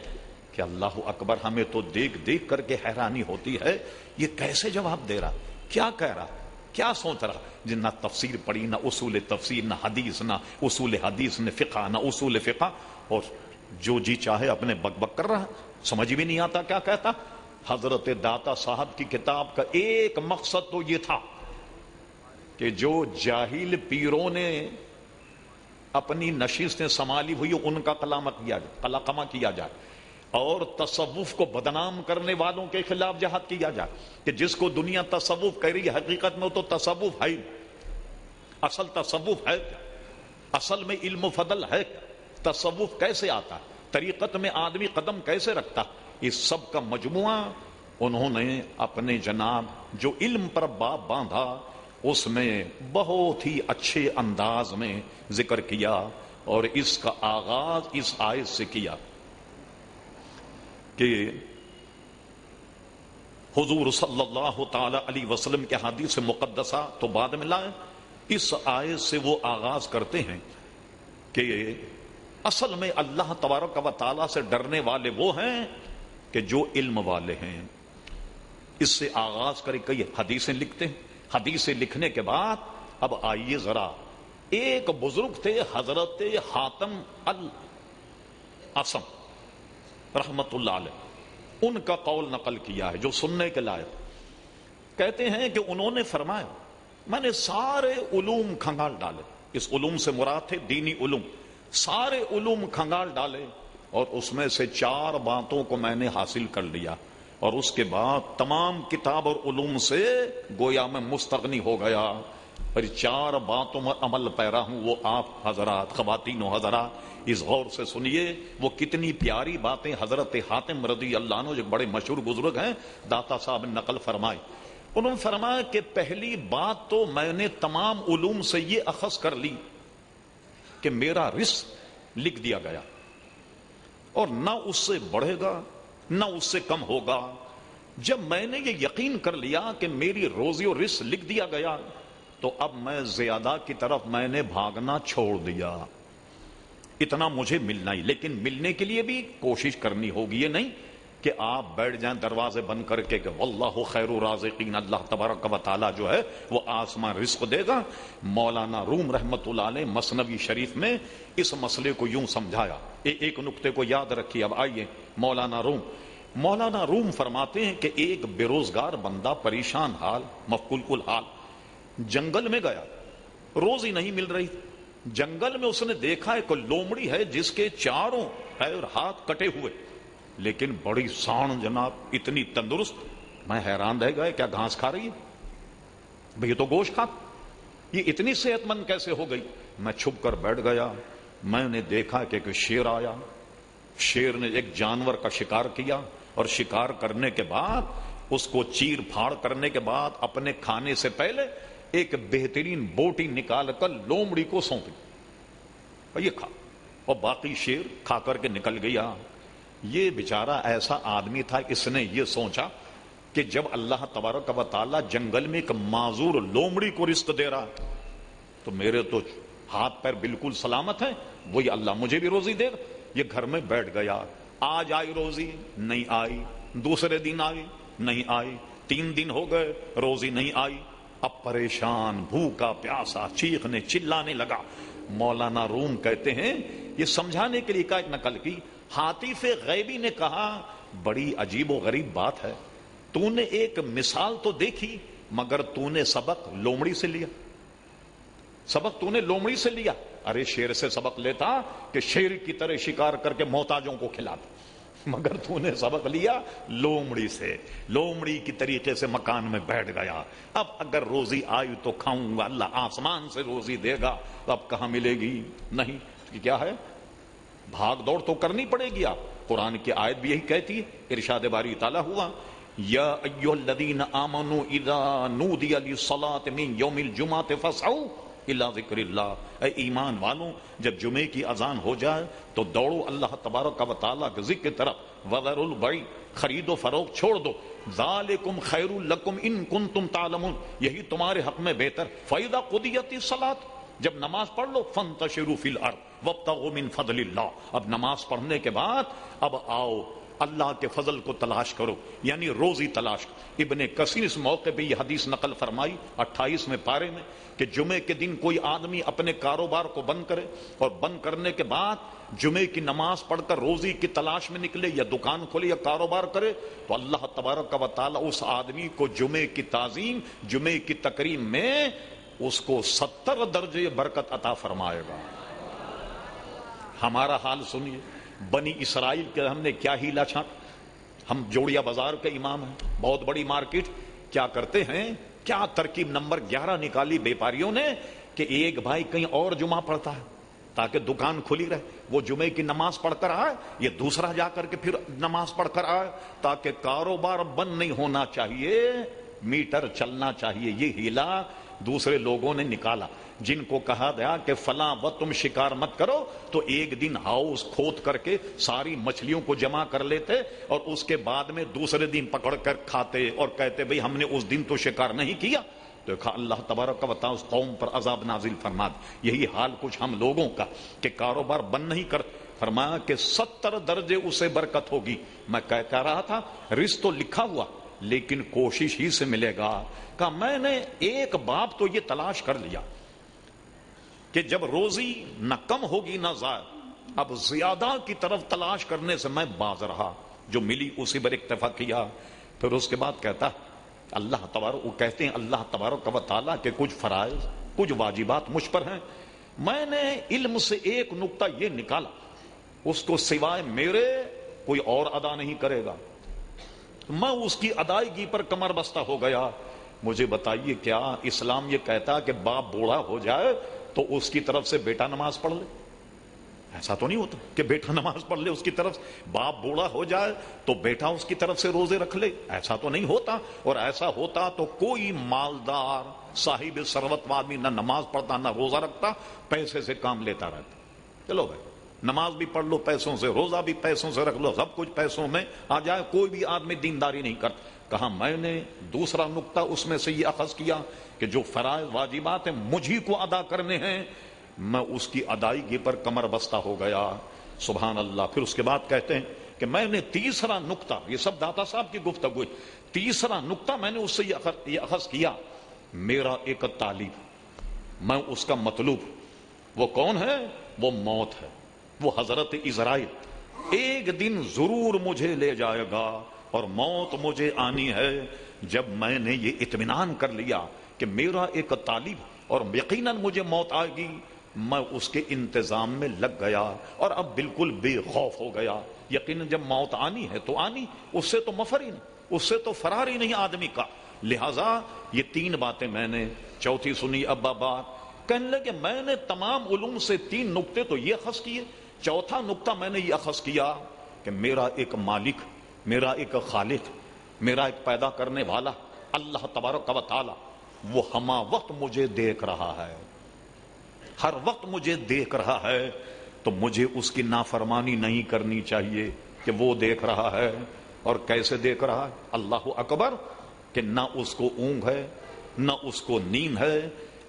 کہ اللہ اکبر، ہمیں تو دیکھ دیکھ کر کے حیرانی ہوتی ہے یہ کیسے جواب دے رہا، کیا کہہ رہا، کیا سوچ رہا. جن نہ تفسیر پڑھی، نہ اصول تفسیر، نہ حدیث، نہ اصول حدیث، نہ فقہ، نہ اصول فقہ، اور جو جی چاہے اپنے بک بک کر رہا، سمجھ بھی نہیں آتا کیا کہتا. حضرت داتا صاحب کی کتاب کا ایک مقصد تو یہ تھا کہ جو جاہل پیروں نے اپنی نشستیں سنبھالی ہوئی ان کا قلقمہ کیا جائے اور تصوف کو بدنام کرنے والوں کے خلاف جہاد کیا جائے. کہ جس کو دنیا تصوف کہہ رہی ہے، حقیقت میں تو تصوف ہے، اصل تصوف ہے، اصل میں علم و فضل ہے. تصوف کیسے آتا ہے، طریقت میں آدمی قدم کیسے رکھتا، اس سب کا مجموعہ انہوں نے اپنے جناب جو علم پر باب باندھا اس میں بہت ہی اچھے انداز میں ذکر کیا. اور اس کا آغاز اس آیت سے کیا کہ حضور صلی اللہ تعالی علیہ وسلم کے حدیث مقدسہ تو بعد میں لائے، اس آیت سے وہ آغاز کرتے ہیں کہ اصل میں اللہ تبارک و تعالی سے ڈرنے والے وہ ہیں کہ جو علم والے ہیں. اس سے آغاز کرے کئی حدیثیں لکھتے ہیں. حدیثیں لکھنے کے بعد اب آئیے ذرا، ایک بزرگ تھے حضرت حاتم الاسم رحمت اللہ علیہ، ان کا قول نقل کیا ہے جو سننے کے لائق. کہتے ہیں کہ انہوں نے فرمایا میں نے سارے علوم کھنگال ڈالے، اس علوم سے مراد تھے دینی علوم، سارے علوم کھنگال ڈالے اور اس میں سے 4 باتوں کو میں نے حاصل کر لیا، اور اس کے بعد تمام کتاب اور علوم سے گویا میں مستغنی ہو گیا، اور 4 باتوں میں عمل پیرا ہوں. وہ آپ حضرات، خواتین و حضرات اس غور سے سنیے وہ کتنی پیاری باتیں حضرت حاتم رضی اللہ عنہ جو بڑے مشہور بزرگ ہیں داتا صاحب نے نقل فرمائی. انہوں نے فرمایا کہ پہلی بات تو میں نے تمام علوم سے یہ اخذ کر لی کہ میرا رزق لکھ دیا گیا اور نہ اس سے بڑھے گا نہ اس سے کم ہوگا. جب میں نے یہ یقین کر لیا کہ میری روزی اور رزق لکھ دیا گیا تو اب میں زیادہ کی طرف میں نے بھاگنا چھوڑ دیا. اتنا مجھے ملنا ہی، لیکن ملنے کے لیے بھی کوشش کرنی ہوگی. یہ نہیں کہ آپ بیٹھ جائیں دروازے بند کر کے کہ واللہ خیر الرازقین، اللہ تبارک و تعالی جو ہے وہ آسمان رزق دے گا. مولانا روم رحمت اللہ علیہ مثنوی شریف میں اس مسئلے کو یوں سمجھایا. ایک نقطے کو یاد رکھیے. اب آئیے مولانا روم فرماتے ہیں کہ ایک بے روزگار بندہ پریشان حال مفقود حال جنگل میں گیا، روزی نہیں مل رہی. جنگل میں اس نے دیکھا ایک لومڑی ہے جس کے چاروں پیر ہاتھ کٹے ہوئے، لیکن بڑی سان جناب، اتنی تندرست. میں حیران رہ گیا، کیا گھاس کھا رہی ہے بھئی؟ یہ تو گوشت کھا، یہ اتنی صحت مند کیسے ہو گئی؟ میں چھپ کر بیٹھ گیا. میں نے دیکھا کہ ایک شیر آیا. شیر نے ایک جانور کا شکار کیا اور شکار کرنے کے بعد اس کو چیر پھاڑ کرنے کے بعد اپنے کھانے سے پہلے ایک بہترین بوٹی نکال کر لومڑی کو سونپی اور یہ کھا، اور باقی شیر کھا کر کے نکل گیا. یہ بیچارہ ایسا آدمی تھا، اس نے یہ سوچا کہ جب اللہ تبارک و تعالی جنگل میں ایک معذور لومڑی کو رزق دے رہا تو میرے تو ہاتھ پیر بالکل سلامت ہیں، وہی اللہ مجھے بھی روزی دے گا. یہ گھر میں بیٹھ گیا. آج آئی روزی نہیں آئی، دوسرے دن آئی نہیں آئی، 3 دن ہو گئے روزی نہیں آئی. اب پریشان بھوکا پیاسا چیخنے چلانے لگا. مولانا روم کہتے ہیں یہ سمجھانے کے لیے ایک نقل کی. حاطف غیبی نے کہا بڑی عجیب و غریب بات ہے، تو نے ایک مثال تو دیکھی مگر تو نے سبق لومڑی سے لیا. سبق تو نے لومڑی سے لیا. ارے شیر سے سبق لیتا کہ شیر کی طرح شکار کر کے محتاجوں کو کھلاتا، مگر تو نے سبق لیا لومڑی سے. لومڑی کی طریقے سے مکان میں بیٹھ گیا. اب اگر روزی آئی تو کھاؤں گا، اللہ آسمان سے روزی دے گا، اب کہاں ملے گی؟ نہیں. کیا ہے؟ بھاگ دوڑ تو کرنی پڑے گی. آپ قرآن کی آیت بھی یہی کہتی ہے. ارشاد باری تعالیٰ ہوا یا ایھا الذین آمنوا اذا نودی للصلاۃ من یوم الجمعۃ فاسعوا الی ذکر اللہ. اے ایمان والوں، جب جمعے کی اذان ہو جائے تو دوڑو اللہ تبارک و تعالیٰ کے ذکر کی طرف. وذروا البیع، خرید و فروخت چھوڑ دو. ذالکم خیر لکم ان کنتم تعلمون، یہی تمہارے حق میں بہتر. فاذا قضیت الصلاۃ، جب نماز پڑھ لو فانتشروا فی الارض وابتغوا من فضل اللہ. اب نماز پڑھنے کے بعد اب آؤ اللہ کے فضل کو تلاش کرو، یعنی روزی تلاش. ابن کثیر اس موقع پہ یہ حدیث نقل فرمائی 28ویں پارے میں کہ جمعے کے دن کوئی آدمی اپنے کاروبار کو بند کرے اور بند کرنے کے بعد جمعے کی نماز پڑھ کر روزی کی تلاش میں نکلے یا دکان کھولے یا کاروبار کرے تو اللہ تبارک و تعالی اس آدمی کو جمعے کی تعظیم، جمعے کی تکریم میں اس کو 70 درجے برکت عطا فرمائے گا. ہمارا حال سنیے، بنی اسرائیل کے ہم نے کیا ہیلا چھانٹ. ہم جوڑیا بازار کے امام ہیں، بہت بڑی مارکیٹ. کیا کرتے ہیں، کیا ترکیب نمبر 11 نکالی بیپاریوں نے کہ ایک بھائی کہیں اور جمعہ پڑھتا ہے تاکہ دکان کھلی رہے، وہ جمعے کی نماز پڑھ کر آئے، یہ دوسرا جا کر کے پھر نماز پڑھ کر آئے تاکہ کاروبار بند نہیں ہونا چاہیے، میٹر چلنا چاہیے. یہ ہیلا دوسرے لوگوں نے نکالا. جن کو کہا گیا کہ فلاں وقت تم شکار مت کرو تو ایک دن ہاؤس کھود کر کے ساری مچھلیوں کو جمع کر لیتے اور اس کے بعد میں دوسرے دن پکڑ کر کھاتے اور کہتے بھئی ہم نے اس دن تو شکار نہیں کیا. دیکھا اللہ تبارک و تعالی اس قوم پر عذاب نازل فرما دے. یہی حال کچھ ہم لوگوں کا کہ کاروبار بند نہیں کر. فرمایا کہ 70 درجے اسے برکت ہوگی. میں کہہ رہا تھا رزق تو لکھا ہوا لیکن کوشش ہی سے ملے گا. کہ میں نے ایک باب تو یہ تلاش کر لیا کہ جب روزی نہ کم ہوگی نہ زائد، اب زیادہ کی طرف تلاش کرنے سے میں باز رہا. جو ملی اسی پر اکتفا کیا. پھر اس کے بعد کہتا اللہ تبارک، وہ کہتے ہیں اللہ تبارک و تعالیٰ کے کچھ فرائض کچھ واجبات مجھ پر ہیں. میں نے علم سے ایک نقطہ یہ نکالا، اس کو سوائے میرے کوئی اور ادا نہیں کرے گا. میں اس کی ادائیگی پر کمر بستہ ہو گیا. مجھے بتائیے کیا اسلام یہ کہتا کہ باپ بوڑھا ہو جائے تو اس کی طرف سے بیٹا نماز پڑھ لے؟ ایسا تو نہیں ہوتا کہ بیٹا نماز پڑھ لے اس کی طرف. باپ بوڑھا ہو جائے تو بیٹا اس کی طرف سے روزے رکھ لے؟ ایسا تو نہیں ہوتا. اور ایسا ہوتا تو کوئی مالدار صاحب ثروت آدمی نہ نماز پڑھتا نہ روزہ رکھتا، پیسے سے کام لیتا رہتا. چلو بھائی نماز بھی پڑھ لو پیسوں سے، روزہ بھی پیسوں سے رکھ لو، سب کچھ پیسوں میں آ جائے، کوئی بھی آدمی دینداری نہیں کرتا. کہا میں نے دوسرا نقطہ اس میں سے یہ اخذ کیا کہ جو فرائض واجبات ہیں مجھی کو ادا کرنے ہیں، میں اس کی ادائیگی پر کمر بستہ ہو گیا. سبحان اللہ. پھر اس کے بعد کہتے ہیں کہ میں نے تیسرا نقطہ، یہ سب داتا صاحب کی گفتگو ہے، تیسرا نقطہ میں نے اس سے یہ اخذ کیا، میرا ایک طالب، میں اس کا مطلوب، وہ کون ہے؟ وہ موت ہے، وہ حضرت عزرائیل ایک دن ضرور مجھے لے جائے گا، اور موت مجھے آنی ہے۔ جب میں نے یہ اطمینان کر لیا کہ میرا ایک طالب اور یقیناً مجھے موت آئے گی، میں اس کے انتظام میں لگ گیا اور اب بالکل بے خوف ہو گیا۔ یقیناً جب موت آنی ہے تو آنی، اس سے تو مفر ہی نہیں، اس سے تو فرار ہی نہیں آدمی کا۔ لہذا یہ تین باتیں میں نے، چوتھی سنی ابا بات، کہنے لگے میں نے تمام علوم سے تین نقطے تو یہ اخذ کیے، چوتھا نقطہ میں نے یہ اخذ کیا کہ میرا ایک مالک، میرا ایک خالق، میرا ایک پیدا کرنے والا اللہ تبارک و تعالی، وہ ہما وقت مجھے دیکھ رہا ہے، ہر وقت مجھے دیکھ رہا ہے، تو مجھے اس کی نافرمانی نہیں کرنی چاہیے کہ وہ دیکھ رہا ہے۔ اور کیسے دیکھ رہا ہے؟ اللہ اکبر، کہ نہ اس کو اونگ ہے نہ اس کو نیند ہے۔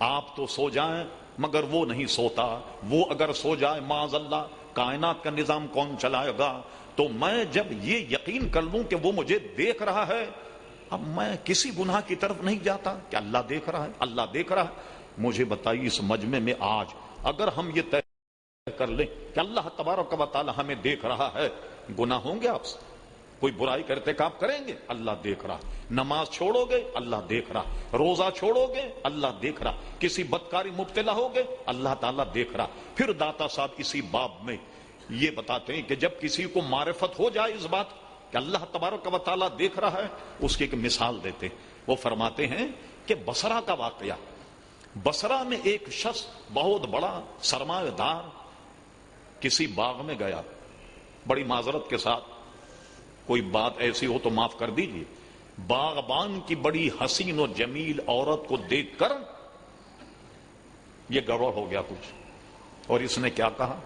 آپ تو سو جائیں مگر وہ نہیں سوتا، وہ اگر سو جائے معاذ اللہ کائنات کا نظام کون چلائے گا؟ تو میں جب یہ یقین کر لوں کہ وہ مجھے دیکھ رہا ہے، اب میں کسی گناہ کی طرف نہیں جاتا کہ اللہ دیکھ رہا ہے، اللہ دیکھ رہا ہے۔ مجھے بتائیے اس مجمع میں آج اگر ہم یہ طے کر لیں کہ اللہ تبارک و تعالی ہمیں دیکھ رہا ہے، گناہ ہوں گے آپ سے؟ کوئی برائی کا ارتکاب کریں گے؟ اللہ دیکھ رہا۔ نماز چھوڑو گے؟ اللہ دیکھ رہا۔ روزہ چھوڑو گے؟ اللہ دیکھ رہا۔ کسی بدکاری مبتلا ہوگے؟ اللہ تعالیٰ دیکھ رہا۔ پھر داتا صاحب اسی باب میں یہ بتاتے ہیں کہ جب کسی کو معرفت ہو جائے اس بات کہ اللہ تبارک و تعالیٰ دیکھ رہا ہے، اس کی ایک مثال دیتے ہیں۔ وہ فرماتے ہیں کہ بصرہ کا واقعہ، بصرہ میں ایک شخص بہت بڑا سرمایہ دار کسی باغ میں گیا، بڑی معذرت کے ساتھ کوئی بات ایسی ہو تو معاف کر دیجیے، باغبان کی بڑی حسین و جمیل عورت کو دیکھ کر یہ گڑبڑ ہو گیا کچھ، اور اس نے کیا کہا؟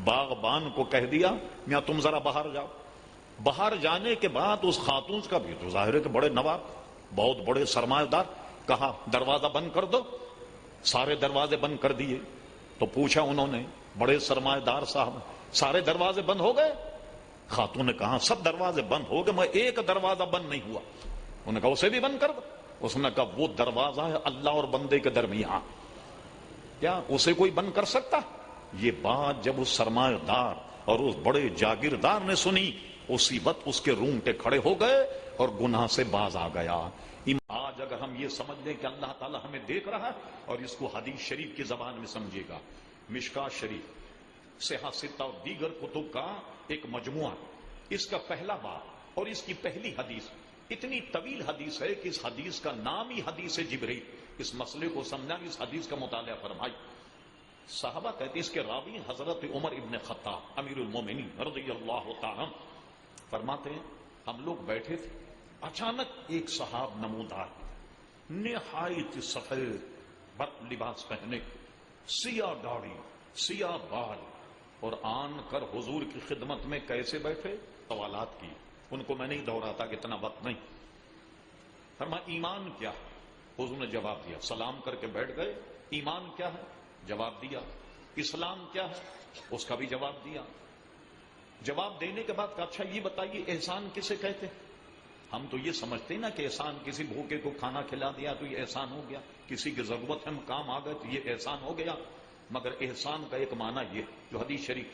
باغبان کو کہہ دیا میاں تم ذرا باہر جاؤ۔ باہر جانے کے بعد اس خاتون کا بھی تو ظاہر ہے کہ بڑے نواب، بہت بڑے سرمایہ دار، کہا دروازہ بند کر دو۔ سارے دروازے بند کر دیے۔ تو پوچھا انہوں نے، بڑے سرمایہ دار صاحب سارے دروازے بند ہو گئے؟ خاتون نے کہا سب دروازے بند ہو گئے، میں ایک دروازہ بند نہیں ہوا۔ انہوں نے کہا اسے بھی بند کر دو۔ اس نے کہا وہ دروازہ ہے اللہ اور بندے کے درمیان، کیا اسے کوئی بند کر سکتا؟ یہ بات جب اس سرمایہ دار اور اس بڑے جاگیردار نے سنی، اسی وقت اس کے رونگٹے کھڑے ہو گئے اور گناہ سے باز آ گیا۔ آج اگر ہم یہ سمجھ لیں کہ اللہ تعالیٰ ہمیں دیکھ رہا ہے، اور اس کو حدیث شریف کی زبان میں سمجھے گا، مشکاۃ شریف، صحیح ستہ اور دیگر کتب کا ایک مجموعہ، اس کا پہلا باب اور اس کی پہلی حدیث اتنی طویل حدیث ہے کہ اس حدیث کا نام ہی حدیث جبریل۔ اس مسئلے کو سمجھنا، اس حدیث کا مطالعہ فرمائی۔ صحابہ کہتے ہیں اس کے راوی حضرت عمر ابن خطاب امیر المومنین رضی اللہ تعالی عنہ فرماتے ہیں ہم لوگ بیٹھے تھے، اچانک ایک صحاب نمودار نہایت سفید برق لباس پہنے، سیاہ داڑھی، سیاہ بال، اور آن کر حضور کی خدمت میں کیسے بیٹھے؟ سوالات کی۔ ان کو میں نہیں دوہراتا کہ اتنا وقت نہیں۔ فرمایا ایمان کیا ہے؟ حضور نے جواب دیا، سلام کر کے بیٹھ گئے۔ ایمان کیا ہے؟ جواب دیا۔ اسلام کیا ہے؟ اس کا بھی جواب دیا۔ جواب دینے کے بعد کہا اچھا یہ بتائیے احسان کسے کہتے ہیں؟ ہم تو یہ سمجھتے ہیں نا کہ احسان کسی بھوکے کو کھانا کھلا دیا تو یہ احسان ہو گیا، کسی کی ضرورت ہم کام آ گئے تو یہ احسان ہو گیا۔ مگر احسان کا ایک معنی یہ جو حدیث شریف،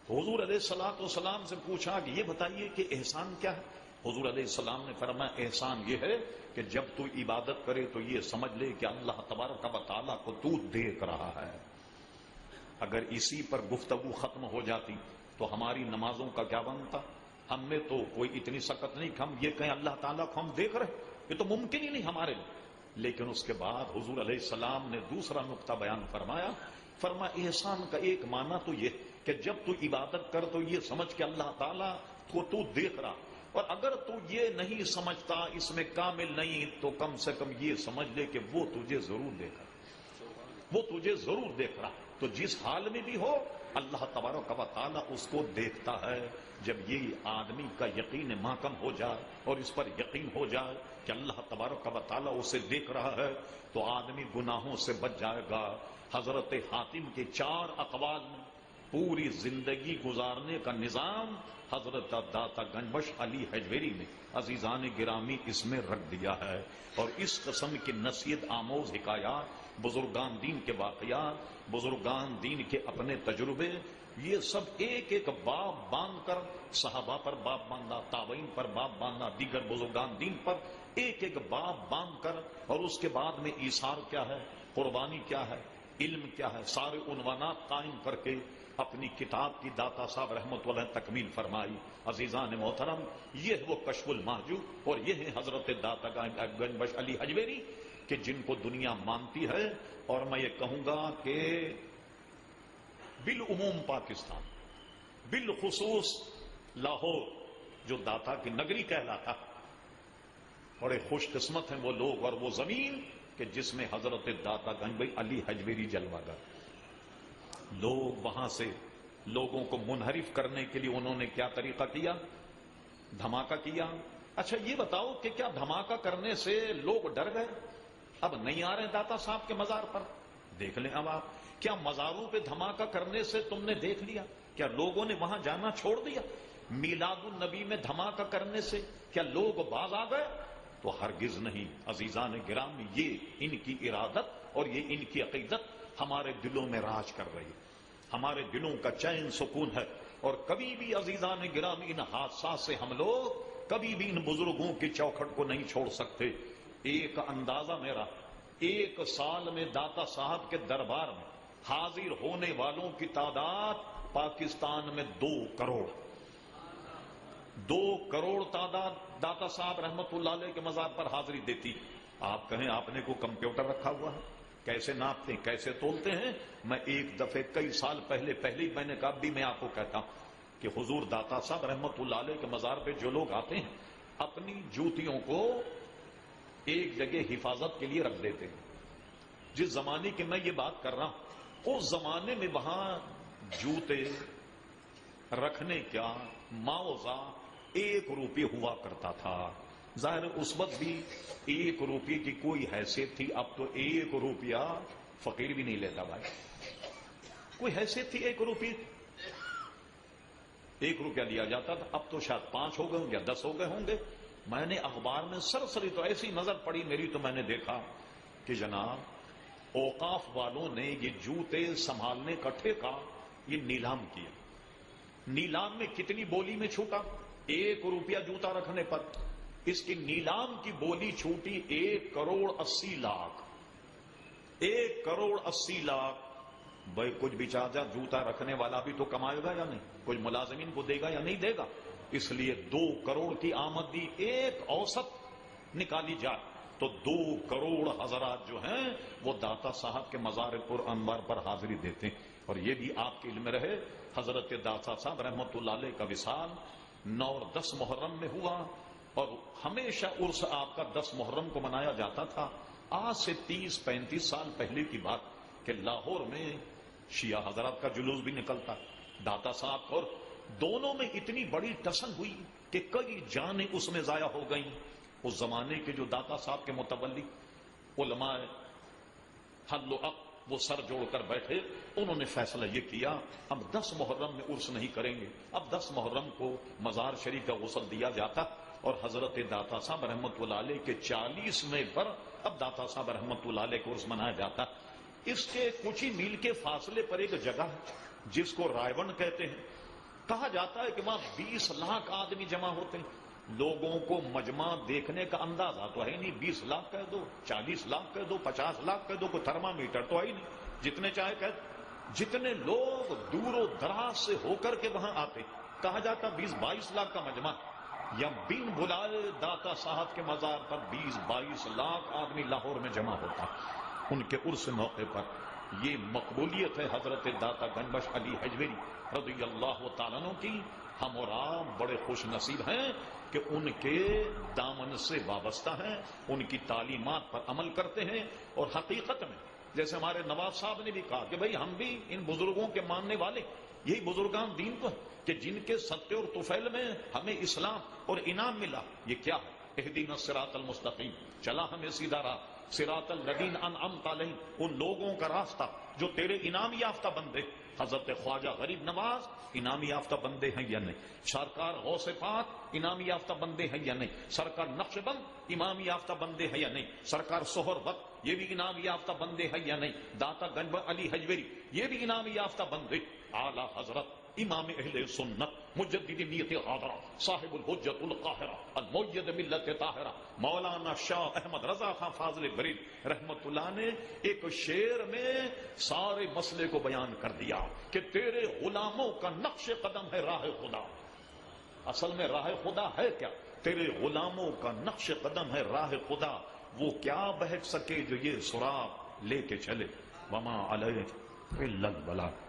حضور علیہ الصلوۃ والسلام سے پوچھا کہ یہ بتائیے کہ احسان کیا ہے؟ حضور علیہ السلام نے فرمایا احسان یہ ہے کہ جب تو عبادت کرے تو یہ سمجھ لے کہ اللہ تبارک و تعالیٰ کو تو دیکھ رہا ہے۔ اگر اسی پر گفتگو ختم ہو جاتی تو ہماری نمازوں کا کیا بنتا؟ ہم میں تو کوئی اتنی سکت نہیں کہ ہم یہ کہیں اللہ تعالیٰ کو ہم دیکھ رہے، یہ تو ممکن ہی نہیں ہمارے لیے۔ لیکن اس کے بعد حضور علیہ السلام نے دوسرا نقطہ بیان فرمایا، فرمایا احسان کا ایک معنی تو یہ کہ جب تو عبادت کر تو یہ سمجھ کہ اللہ تعالیٰ کو تو دیکھ رہا، اور اگر تو یہ نہیں سمجھتا، اس میں کامل نہیں، تو کم سے کم یہ سمجھ لے کہ وہ تجھے ضرور دیکھ رہا، وہ تجھے ضرور دیکھ رہا۔ تو جس حال میں بھی ہو اللہ تبارک و تعالیٰ اس کو دیکھتا ہے۔ جب یہ آدمی کا یقین محکم ہو جائے اور اس پر یقین ہو جائے کہ اللہ تبارک و تعالیٰ اسے دیکھ رہا ہے تو آدمی گناہوں سے بچ جائے گا۔ حضرت حاتم کے 4 اقوال میں پوری زندگی گزارنے کا نظام حضرت داتا گنج علی حجویری نے عزیزان گرامی اس میں رکھ دیا ہے. اور اس قسم کی نصیحت آموز حکایات، بزرگان دین کے واقعات، بزرگان دین کے اپنے تجربے، یہ سب ایک ایک باب باندھ کر صحابہ پر باب باندھا، تابعین پر باب باندھا، دیگر بزرگان دین پر ایک ایک باب باندھ کر، اور اس کے بعد میں ایثار کیا ہے، قربانی کیا ہے، علم کیا ہے، سارے عنوانات قائم کر کے اپنی کتاب کی داتا صاحب رحمت اللہ تکمیل فرمائی. عزیزان محترم، یہ وہ کشف المحجوب اور یہ ہے حضرت داتا گنج علی حجویری کہ جن کو دنیا مانتی ہے. اور میں یہ کہوں گا کہ بالعموم پاکستان، بالخصوص لاہور جو داتا کی نگری کہلاتا، بڑے خوش قسمت ہیں وہ لوگ اور وہ زمین کہ جس میں حضرت داتا گنج علی حجویری جلوہ گر. لوگ وہاں سے لوگوں کو منحرف کرنے کے لیے انہوں نے کیا طریقہ کیا؟ دھماکہ کیا. اچھا یہ بتاؤ کہ کیا دھماکہ کرنے سے لوگ ڈر گئے، اب نہیں آ رہے داتا صاحب کے مزار پر؟ دیکھ لیں اب آپ، کیا مزاروں پہ دھماکہ کرنے سے تم نے دیکھ لیا؟ کیا لوگوں نے وہاں جانا چھوڑ دیا؟ میلاد النبی میں دھماکہ کرنے سے کیا لوگ باز آ گئے؟ تو ہرگز نہیں. عزیزان گرامی، یہ ان کی ارادت اور یہ ان کی عقیدت ہمارے دلوں میں راج کر رہی ہے، ہمارے دلوں کا چین سکون ہے. اور کبھی بھی عزیزان گرامی ان حادثات سے ہم لوگ کبھی بھی ان بزرگوں کی چوکھٹ کو نہیں چھوڑ سکتے. ایک اندازہ میرا، 1 سال میں داتا صاحب کے دربار میں حاضر ہونے والوں کی تعداد پاکستان میں 2 کروڑ. 2 کروڑ تعداد داتا صاحب رحمت اللہ علیہ کے مزار پر حاضری دیتی. آپ کہیں آپ نے کوئی کمپیوٹر رکھا ہوا ہے؟ کیسے ناپتے ہیں، کیسے تولتے ہیں؟ میں ایک دفعہ کئی سال پہلے ہی میں نے کہا، بھی میں آپ کو کہتا ہوں کہ حضور داتا صاحب رحمت اللہ علیہ کے مزار پہ جو لوگ آتے ہیں اپنی جوتیوں کو ایک جگہ حفاظت کے لیے رکھ دیتے ہیں. جس زمانے کی میں یہ بات کر رہا ہوں، اس زمانے میں وہاں جوتے رکھنے کا معاوضہ 1 روپے ہوا کرتا تھا. ظاہر اس وقت بھی 1 روپے کی کوئی حیثیت تھی. اب تو 1 روپیہ فقیر بھی نہیں لیتا بھائی. کوئی حیثیت تھی 1 روپے، 1 روپیہ لیا جاتا تھا. اب تو شاید 5 ہو گئے ہوں یا 10 ہو گئے ہوں گے. میں نے اخبار میں سرسری تو ایسی نظر پڑی میری، تو میں نے دیکھا کہ جناب اوقاف والوں نے یہ جوتے سنبھالنے کا ٹھیکہ یہ نیلام کیا. نیلام میں کتنی بولی میں چھوٹا؟ 1 روپیہ جوتا رکھنے پر. اس کی نیلام کی بولی چھوٹی 1 کروڑ 80 لاکھ. 1 کروڑ 80 لاکھ. بھائی کچھ بیچارہ جوتا رکھنے والا بھی تو کمائے گا یا نہیں؟ کچھ ملازمین کو دے گا یا نہیں دے گا؟ اس لیے 2 کروڑ کی آمدنی ایک اوسط نکالی جائے تو 2 کروڑ حضرات جو ہیں وہ داتا صاحب کے مزار پر انوار پر حاضری دیتے ہیں. اور یہ بھی آپ کے علم میں رہے، حضرت داتا صاحب رحمت اللہ علیہ کا وصال 9 اور 10 محرم میں ہوا، اور ہمیشہ عرس آپ کا 10 محرم کو منایا جاتا تھا. آج سے 30-35 سال پہلے کی بات کہ لاہور میں شیعہ حضرات کا جلوس بھی نکلتا داتا صاحب کو، اور دونوں میں اتنی بڑی ٹسن ہوئی کہ کئی جانیں اس میں ضائع ہو گئیں. اس زمانے کے جو داتا صاحب کے متولی علماء حل و عقد وہ سر جوڑ کر بیٹھے. انہوں نے فیصلہ یہ کیا اب 10 محرم میں عرس نہیں کریں گے. اب 10 محرم کو مزار شریف کا غسل دیا جاتا اور حضرت داتا صاحب رحمت اللہ علیہ کے 40ویں پر اب داتا صاحب رحمت اللہ علیہ کو عرس منایا جاتا. اس کے کچھ ہی میل کے فاصلے پر ایک جگہ ہے جس کو رائے ون کہتے ہیں. کہا جاتا ہے کہ وہاں 20 لاکھ آدمی جمع ہوتے ہیں. لوگوں کو مجمع دیکھنے کا اندازہ تو ہے نہیں. 20 لاکھ کہہ دو، 40 لاکھ کہہ دو، 50 لاکھ کہہ دو، کوئی تھرمامیٹر تو ہے ہی نہیں. جتنے چاہے کہہ دو. جتنے لوگ دور و دراز سے ہو کر کے وہاں آتے، کہا جاتا 20-22 لاکھ کا مجمع. یا بن بلائے داتا صاحب کے مزار پر 20-22 لاکھ آدمی لاہور میں جمع ہوتا ان کے عرس موقع پر. یہ مقبولیت ہے حضرت داتا گنج علی حجویری رضی اللہ تعالیٰ عنہ کی. ہم اور آپ بڑے خوش نصیب ہیں کہ ان کے دامن سے وابستہ ہیں، ان کی تعلیمات پر عمل کرتے ہیں. اور حقیقت میں جیسے ہمارے نواب صاحب نے بھی کہا کہ بھئی ہم بھی ان بزرگوں کے ماننے والے، یہی بزرگان دین کو ہے کہ جن کے ستیہ اور طفیل میں ہمیں اسلام اور انعام ملا. یہ کیا ہے؟ اہدینا الصراط المستقیم، چلا ہمیں سیدھا راہ، صراط الذین انعمت علیہم، ان لوگوں کا راستہ جو تیرے انعام یافتہ بندے. حضرت خواجہ غریب نواز انعام یافتہ بندے ہیں یا نہیں؟ سرکار غوث پاک انعام یافتہ بندے ہیں یا نہیں؟ سرکار نقش بند انعام یافتہ بندے ہیں یا نہیں؟ سرکار سہر وقت یہ بھی انعام یافتہ بندے ہیں یا نہیں؟ داتا گنج علی حجویری یہ بھی انعام یافتہ بندے. اعلی حضرت امام اہل سنت مجدد نیت غادرہ صاحب الحجت القاہرہ المؤید ملت طاہرہ مولانا شاہ احمد رضا خان فاضل برید رحمت اللہ نے ایک شعر میں سارے مسئلے کو بیان کر دیا کہ تیرے غلاموں کا نقش قدم ہے راہ خدا. اصل میں راہ خدا ہے کیا؟ تیرے غلاموں کا نقش قدم ہے راہ خدا. وہ کیا بہک سکے جو یہ سراغ لے کے چلے. وما علیہ الا البلاغ.